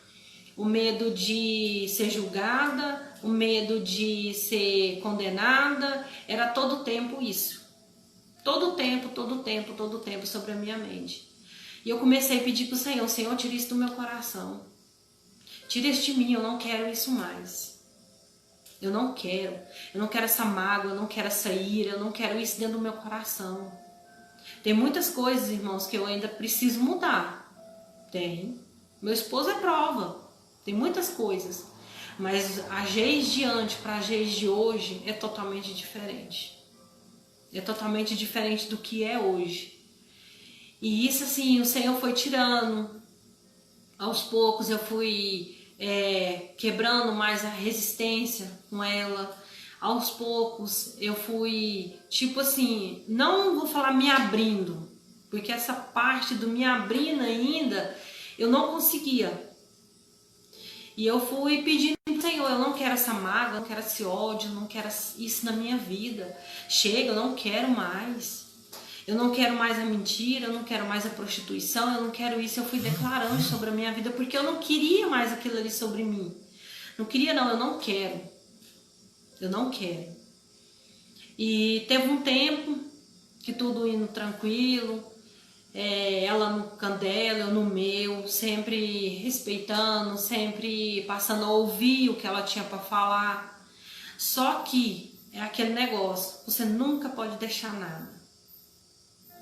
o medo de ser julgada, o medo de ser condenada. Era todo o tempo isso. Todo o tempo, todo o tempo, todo o tempo sobre a minha mente. E eu comecei a pedir para o Senhor, Senhor, tira isso do meu coração. Tira isso de mim, eu não quero isso mais. Eu não quero essa mágoa, eu não quero essa ira, eu não quero isso dentro do meu coração. Tem muitas coisas, irmãos, que eu ainda preciso mudar. Tem. Meu esposo é prova. Tem muitas coisas. Mas a Geis de antes para a Geis de hoje é totalmente diferente. É totalmente diferente do que é hoje. E isso assim, o Senhor foi tirando. Aos poucos eu fui quebrando mais a resistência com ela. Aos poucos eu fui, tipo assim, não vou falar me abrindo, porque essa parte do me abrindo ainda, eu não conseguia. E eu fui pedindo ao Senhor, eu não quero essa mágoa, eu não quero esse ódio, eu não quero isso na minha vida. Chega, eu não quero mais. Eu não quero mais a mentira, eu não quero mais a prostituição, eu não quero isso. Eu fui declarando sobre a minha vida, porque eu não queria mais aquilo ali sobre mim. Não queria não, eu não quero. Eu não quero. E teve um tempo que tudo indo tranquilo, ela no canto dela, eu no meu, sempre respeitando, sempre passando a ouvir o que ela tinha para falar. Só que é aquele negócio, você nunca pode deixar nada.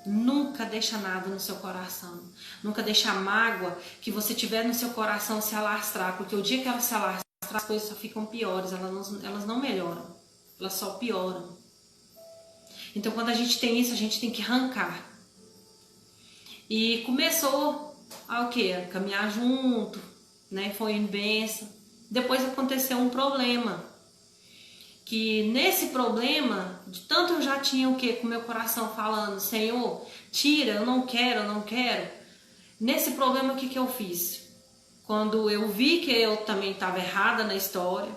Nunca deixa nada no seu coração. Nunca deixa a mágoa que você tiver no seu coração se alastrar, porque o dia que ela se alastrar, as coisas só ficam piores, elas não melhoram, elas só pioram. Então quando a gente tem isso, a gente tem que arrancar. E começou a caminhar junto, né? Foi em bênção. Depois aconteceu um problema. Que nesse problema, de tanto eu já tinha com o meu coração falando, Senhor, tira, eu não quero, eu não quero. Nesse problema, o que eu fiz? Quando eu vi que eu também estava errada na história,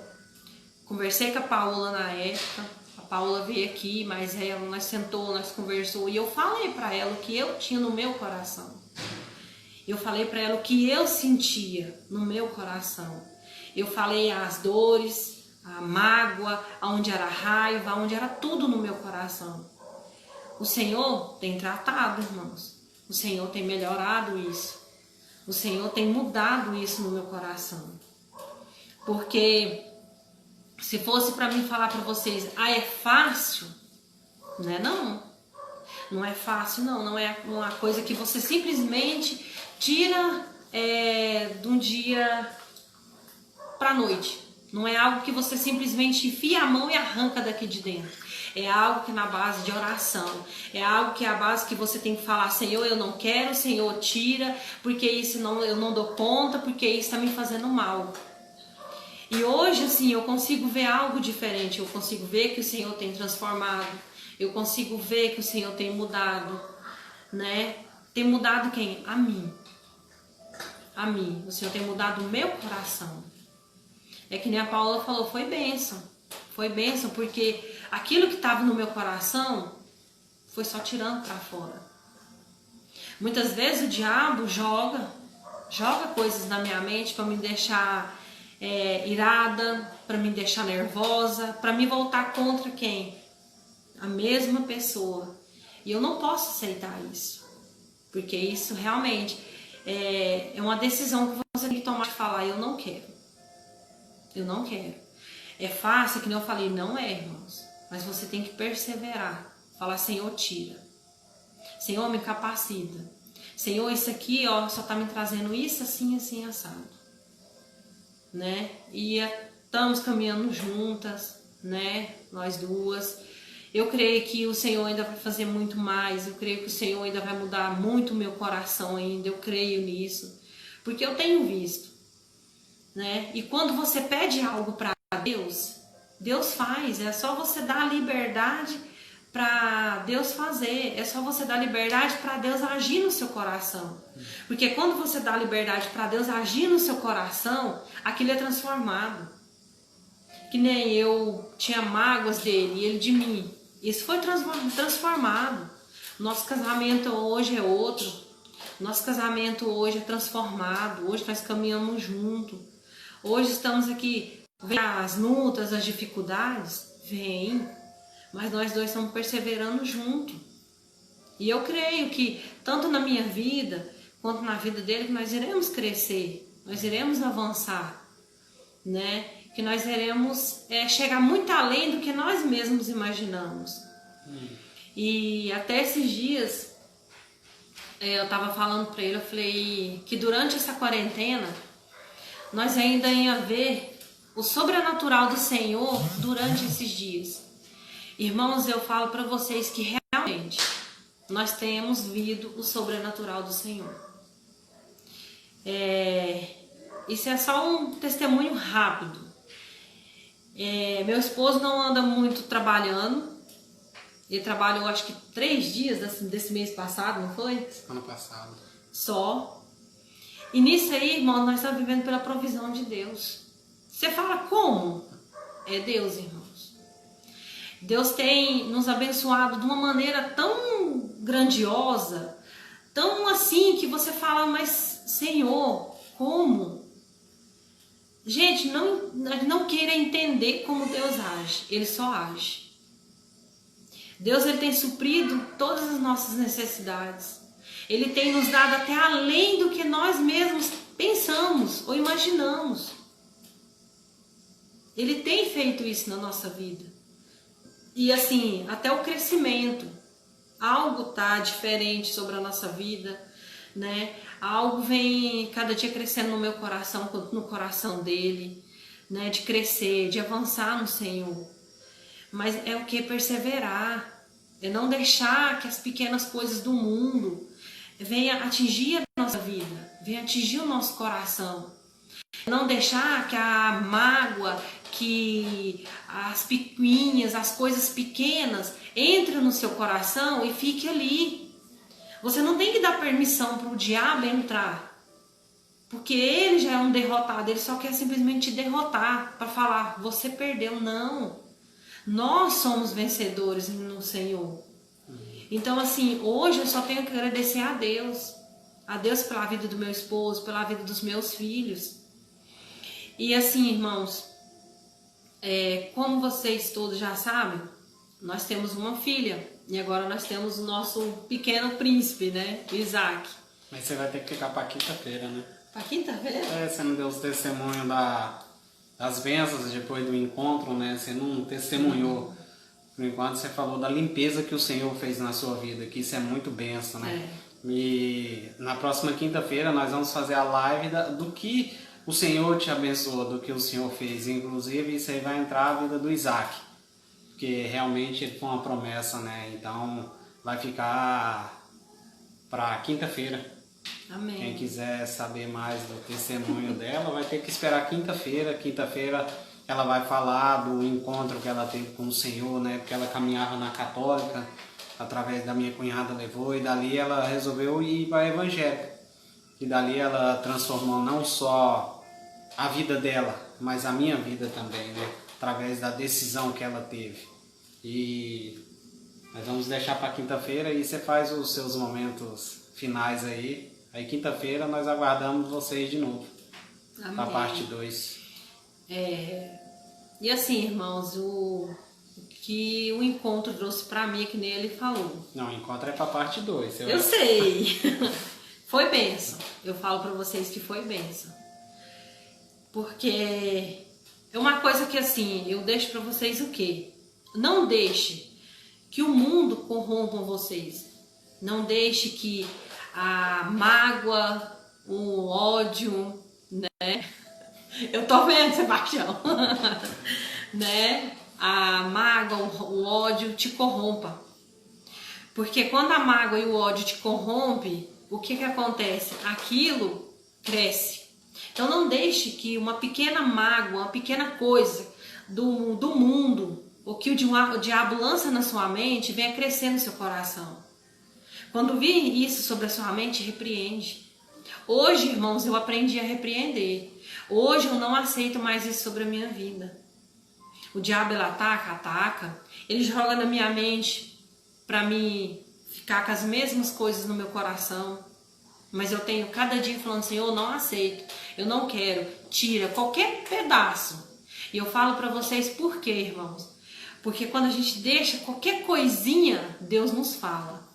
conversei com a Paula na época, a Paula veio aqui, mas nós sentou, nós conversou, e eu falei para ela o que eu tinha no meu coração. Eu falei para ela o que eu sentia no meu coração. Eu falei as dores, a mágoa, aonde era raiva, aonde era tudo no meu coração. O Senhor tem tratado, irmãos. O Senhor tem melhorado isso. O Senhor tem mudado isso no meu coração. Porque Se fosse para mim falar para vocês, é fácil, né? Não é fácil, não é uma coisa que você simplesmente tira de um dia para a noite. Não é algo que você simplesmente enfia a mão e arranca daqui de dentro. É algo que é na base de oração. É algo que é a base que você tem que falar: Senhor, eu não quero, Senhor, tira, porque isso eu não dou conta, porque isso está me fazendo mal. E hoje, assim, eu consigo ver algo diferente. Eu consigo ver que o Senhor tem transformado. Eu consigo ver que o Senhor tem mudado, né? Tem mudado quem? A mim. A mim. O Senhor tem mudado o meu coração. É que nem a Paula falou, foi bênção. Foi bênção porque aquilo que estava no meu coração foi só tirando para fora. Muitas vezes o diabo joga coisas na minha mente para me deixar irada, para me deixar nervosa, para me voltar contra quem? A mesma pessoa. E eu não posso aceitar isso. Porque isso realmente é uma decisão que você tem que tomar e falar: eu não quero. Eu não quero. É fácil, que nem eu falei, não é, irmãos. Mas você tem que perseverar. Falar: Senhor, tira. Senhor, me capacita. Senhor, isso aqui, só tá me trazendo isso, assim, assim, assado. Né? E estamos caminhando juntas, né? Nós duas. Eu creio que o Senhor ainda vai fazer muito mais. Eu creio que o Senhor ainda vai mudar muito o meu coração ainda. Eu creio nisso. Porque eu tenho visto. Né? E quando você pede algo para Deus, Deus faz. É só você dar a liberdade para Deus fazer. É só você dar liberdade para Deus agir no seu coração. Porque quando você dá liberdade para Deus agir no seu coração, aquilo é transformado. Que nem eu tinha mágoas dele e ele de mim. Isso foi transformado. Nosso casamento hoje é outro. Nosso casamento hoje é transformado. Hoje nós caminhamos juntos. Hoje estamos aqui. Vem as lutas, as dificuldades? Vem. Mas nós dois estamos perseverando juntos. E eu creio que, tanto na minha vida, quanto na vida dele, nós iremos crescer. Nós iremos avançar. Né? Que nós iremos chegar muito além do que nós mesmos imaginamos. E até esses dias eu estava falando para ele, eu falei que durante essa quarentena nós ainda ia ver o sobrenatural do Senhor durante esses dias. Irmãos, eu falo para vocês que realmente nós temos visto o sobrenatural do Senhor. Isso é só um testemunho rápido. Meu esposo não anda muito trabalhando. Ele trabalhou acho que 3 dias desse mês passado, não foi? Ano passado. Só. E nisso aí, irmão, nós estamos vivendo pela provisão de Deus. Você fala como? É Deus, irmãos. Deus tem nos abençoado de uma maneira tão grandiosa, tão assim que você fala: mas Senhor, como? Gente, não queira entender como Deus age, Ele só age. Deus, Ele tem suprido todas as nossas necessidades. Ele tem nos dado até além do que nós mesmos pensamos ou imaginamos. Ele tem feito isso na nossa vida. E assim, até o crescimento. Algo tá diferente sobre a nossa vida, né? Algo vem cada dia crescendo no meu coração, no coração dele, né? De crescer, de avançar no Senhor. Mas é o que? Perseverar. É não deixar que as pequenas coisas do mundo venham atingir a nossa vida, venham atingir o nosso coração. Não deixar que a mágoa, que as picuinhas, as coisas pequenas entrem no seu coração e fique ali. Você não tem que dar permissão para o diabo entrar, porque ele já é um derrotado, ele só quer simplesmente te derrotar, para falar: você perdeu. Não, nós somos vencedores no Senhor. Então assim, hoje eu só tenho que agradecer a Deus pela vida do meu esposo, pela vida dos meus filhos. E assim, irmãos, como vocês todos já sabem, nós temos uma filha. E agora nós temos o nosso pequeno príncipe, né? Isaac. Mas você vai ter que ficar pra quinta-feira, né? Pra quinta-feira? Você não deu os testemunhos da as bênçãos depois do encontro, né? Você não testemunhou. Por enquanto você falou da limpeza que o Senhor fez na sua vida, que isso é muito bênção, né? E na próxima quinta-feira nós vamos fazer a live do que o Senhor te abençoou, do que o Senhor fez. Inclusive isso aí vai entrar a vida do Isaac, porque realmente ele foi uma promessa, né? Então vai ficar para quinta-feira. Amém. Quem quiser saber mais do testemunho dela vai ter que esperar quinta-feira. Quinta-feira ela vai falar do encontro que ela teve com o Senhor, né? Porque ela caminhava na católica, através da minha cunhada levou, e dali ela resolveu ir para a evangélica. E dali ela transformou não só a vida dela, mas a minha vida também, né? Através da decisão que ela teve. E nós vamos deixar para quinta-feira e você faz os seus momentos finais aí. Aí quinta-feira nós aguardamos vocês de novo. Para a parte 2. E assim, irmãos, o que o encontro trouxe para mim, que nem ele falou. Não, o encontro é para a parte 2. Eu sei. Foi bênção. Eu falo para vocês que foi bênção. Porque é uma coisa que assim, eu deixo para vocês o quê? Não deixe que o mundo corrompa vocês. Não deixe que a mágoa, o ódio, né? Eu tô vendo, Sebastião. Né? A mágoa, o ódio te corrompa. Porque quando a mágoa e o ódio te corrompe, o que acontece? Aquilo cresce. Então não deixe que uma pequena mágoa, uma pequena coisa do mundo, ou que o diabo lança na sua mente, venha crescer no seu coração. Quando vir isso sobre a sua mente, repreende. Hoje, irmãos, eu aprendi a repreender. Hoje eu não aceito mais isso sobre a minha vida. O diabo, ele ataca. Ele joga na minha mente para mim ficar com as mesmas coisas no meu coração. Mas eu tenho cada dia falando, Senhor, eu não aceito. Eu não quero. Tira qualquer pedaço. E eu falo para vocês por quê, irmãos? Porque quando a gente deixa qualquer coisinha, Deus nos fala.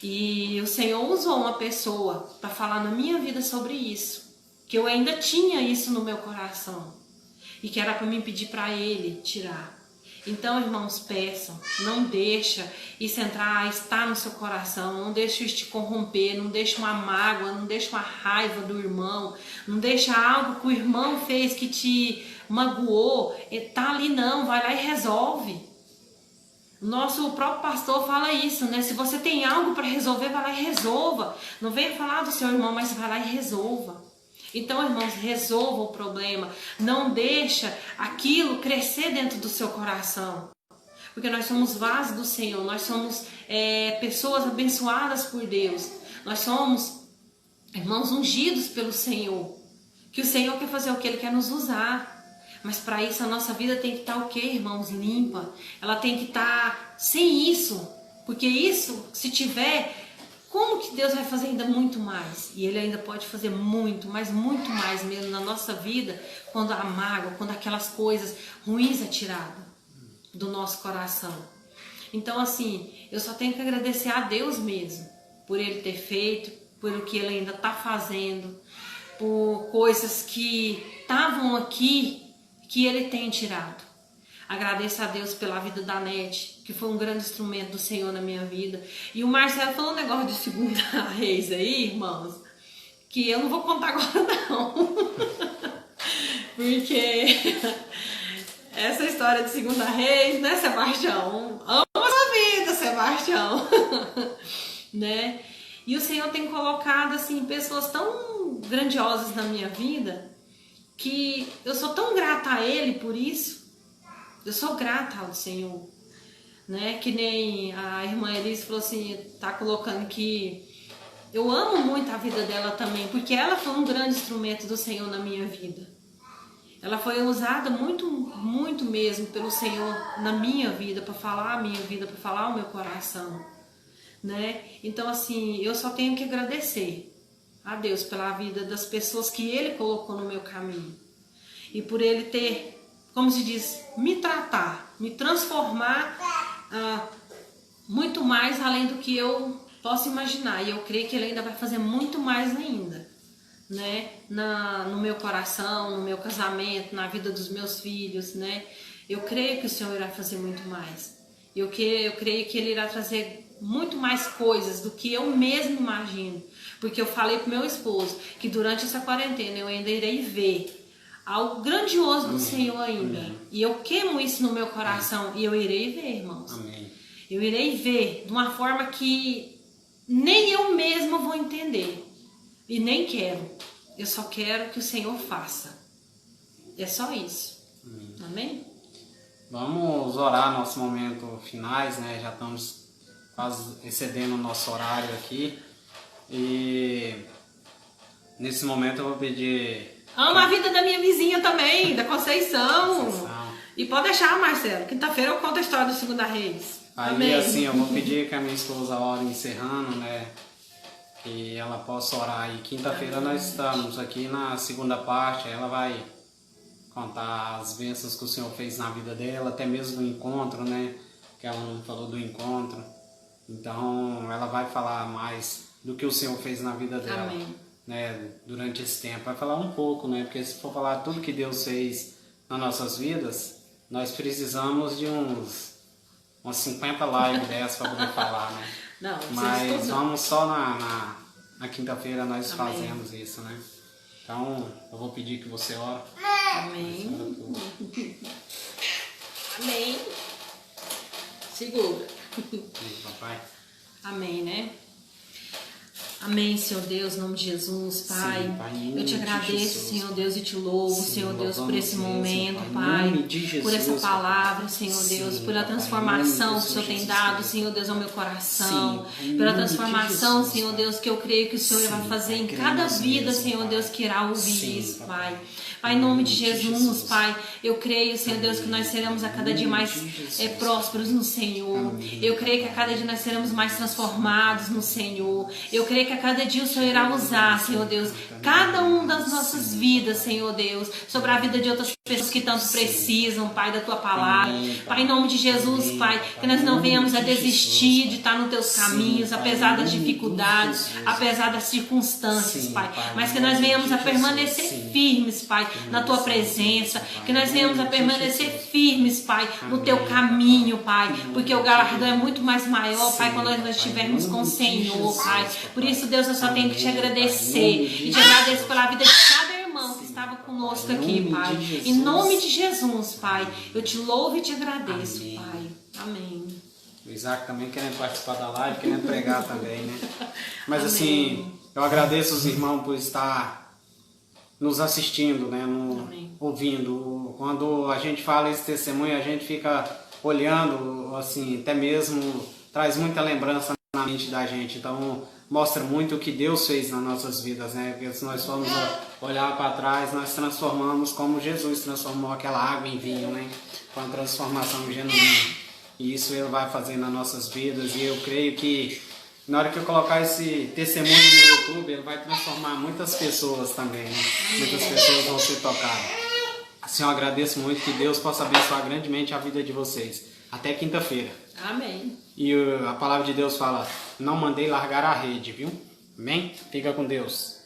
E o Senhor usou uma pessoa para falar na minha vida sobre isso. Que eu ainda tinha isso no meu coração. E que era para me pedir para Ele tirar. Então, irmãos, peçam. Não deixa isso estar no seu coração. Não deixa isso te corromper. Não deixa uma mágoa. Não deixa uma raiva do irmão. Não deixa algo que o irmão fez que te magoou. Tá ali não. Vai lá e resolve. O próprio pastor fala isso, né? Se você tem algo para resolver, vai lá e resolva. Não venha falar do seu irmão, mas vai lá e resolva. Então, irmãos, resolva o problema. Não deixa aquilo crescer dentro do seu coração. Porque nós somos vasos do Senhor. Nós somos pessoas abençoadas por Deus. Nós somos, irmãos, ungidos pelo Senhor. Que o Senhor quer fazer o que Ele quer nos usar. Mas para isso a nossa vida tem que estar o quê, irmãos? Limpa. Ela tem que estar sem isso. Porque isso, se tiver, como que Deus vai fazer ainda muito mais? E Ele ainda pode fazer muito, mas muito mais mesmo na nossa vida, quando a mágoa, quando aquelas coisas ruins é tirada do nosso coração. Então assim, eu só tenho que agradecer a Deus mesmo, por Ele ter feito, por o que Ele ainda está fazendo, por coisas que estavam aqui, que Ele tem tirado. Agradeço a Deus pela vida da Nete, que foi um grande instrumento do Senhor na minha vida. E o Marcelo falou um negócio de Segunda Reis aí, irmãos, que eu não vou contar agora não. Porque essa história de Segunda Reis, né, Sebastião? Amo a sua vida, Sebastião. Né? E o Senhor tem colocado assim pessoas tão grandiosas na minha vida, que eu sou tão grata a Ele por isso. Eu sou grata ao Senhor, né? Que nem a irmã Elise falou assim, tá colocando que eu amo muito a vida dela também, porque ela foi um grande instrumento do Senhor na minha vida. Ela foi usada muito, muito mesmo pelo Senhor na minha vida, para falar a minha vida, para falar o meu coração, né? Então assim, eu só tenho que agradecer a Deus pela vida das pessoas que Ele colocou no meu caminho. E por Ele ter, como se diz, me tratar, me transformar muito mais além do que eu posso imaginar. E eu creio que Ele ainda vai fazer muito mais ainda. né, no meu coração, no meu casamento, na vida dos meus filhos, né? Eu creio que o Senhor irá fazer muito mais. Eu creio que Ele irá trazer muito mais coisas do que eu mesmo imagino. Porque eu falei pro meu esposo que durante essa quarentena eu ainda irei ver algo grandioso do Senhor ainda. Amém. E eu queimo isso no meu coração. E eu irei ver, irmãos. Amém. Eu irei ver de uma forma que nem eu mesma vou entender. E nem quero. Eu só quero que o Senhor faça. É só isso. Amém? Vamos orar nosso momento finais, né? Já estamos quase excedendo o nosso horário aqui. E nesse momento eu vou pedir... Amo a vida da minha vizinha também, da Conceição. E pode deixar, Marcelo. Quinta-feira eu conto a história do Segunda Reis. Aí Amém. assim, eu vou pedir que a minha esposa ore encerrando, né? Que ela possa orar. E quinta-feira nós estamos aqui na segunda parte. Ela vai contar as bênçãos que o Senhor fez na vida dela, até mesmo do encontro, né? Que ela não falou do encontro. Então, ela vai falar mais do que o Senhor fez na vida dela. Amém. Né? Durante esse tempo. Vai falar um pouco, né? Porque se for falar tudo que Deus fez nas nossas vidas, nós precisamos de umas 50 lives dessas para poder falar, né? Não, mas vamos só na quinta-feira nós Amém. fazemos isso, né? Então, eu vou pedir que você ore. Amém. Amém. Segura. Papai. Amém, né? Amém, Senhor Deus, em nome de Jesus, Pai. Sim, Pai, em eu te nome de agradeço, Jesus. Senhor Deus, e te louvo, Sim, Senhor Deus, por louvamos esse mesmo, momento, Pai, em Pai. nome de Por Jesus, essa palavra, Papai. Senhor Sim, Deus, pela Papai, transformação em nome que o de Senhor tem Jesus dado, Cristo. Senhor Deus, ao meu coração. Sim, em Pela nome de transformação, Jesus, Senhor Pai. Deus, que eu creio que o Senhor Sim, vai fazer Pai, em cada cremos vida, mesmo, Senhor Pai. Deus, que irá ouvir Sim, isso, Papai. Pai. Pai, em nome de Em nome de Jesus, Jesus. Pai, eu creio, Senhor Deus, que nós seremos a cada dia mais prósperos no Senhor. Eu creio que a cada dia nós seremos mais transformados no Senhor. Eu creio que a cada dia o Senhor irá usar, Senhor Deus, cada um das nossas vidas, Senhor Deus, sobre a vida de outras pessoas que tanto precisam, Pai, da Tua palavra. Pai, em nome de Jesus, Pai, que nós não venhamos a desistir de estar nos Teus caminhos, apesar das dificuldades, apesar das circunstâncias, Pai, mas que nós venhamos a permanecer firmes, Pai, na Tua presença, que nós venhamos a permanecer firmes, Pai, no Teu caminho, Pai, porque o galardão é muito mais maior, Pai, quando nós estivermos com o Senhor, Pai. Por isso, Deus, eu só tenho que te agradecer e te agradeço pela vida de cada irmão que estava conosco aqui, Pai. Em nome de Jesus, Pai, eu te louvo e te agradeço, Pai. Amém. O Isaac também querendo participar da live, querendo pregar também, né? Mas Amém. assim, eu agradeço os irmãos por estar nos assistindo, né? Ouvindo. Quando a gente fala esse testemunho, a gente fica olhando, assim, até mesmo traz muita lembrança na mente da gente. Então, mostra muito o que Deus fez nas nossas vidas, né? Porque se nós formos olhar para trás, nós transformamos como Jesus transformou aquela água em vinho, né? Com a transformação genuína. E isso Ele vai fazer nas nossas vidas. E eu creio que na hora que eu colocar esse testemunho no YouTube, Ele vai transformar muitas pessoas também, né? Muitas pessoas vão ser tocadas. Assim, eu agradeço muito, que Deus possa abençoar grandemente a vida de vocês. Até quinta-feira. Amém. E a palavra de Deus fala, não mandei largar a rede, viu? Amém? Fica com Deus.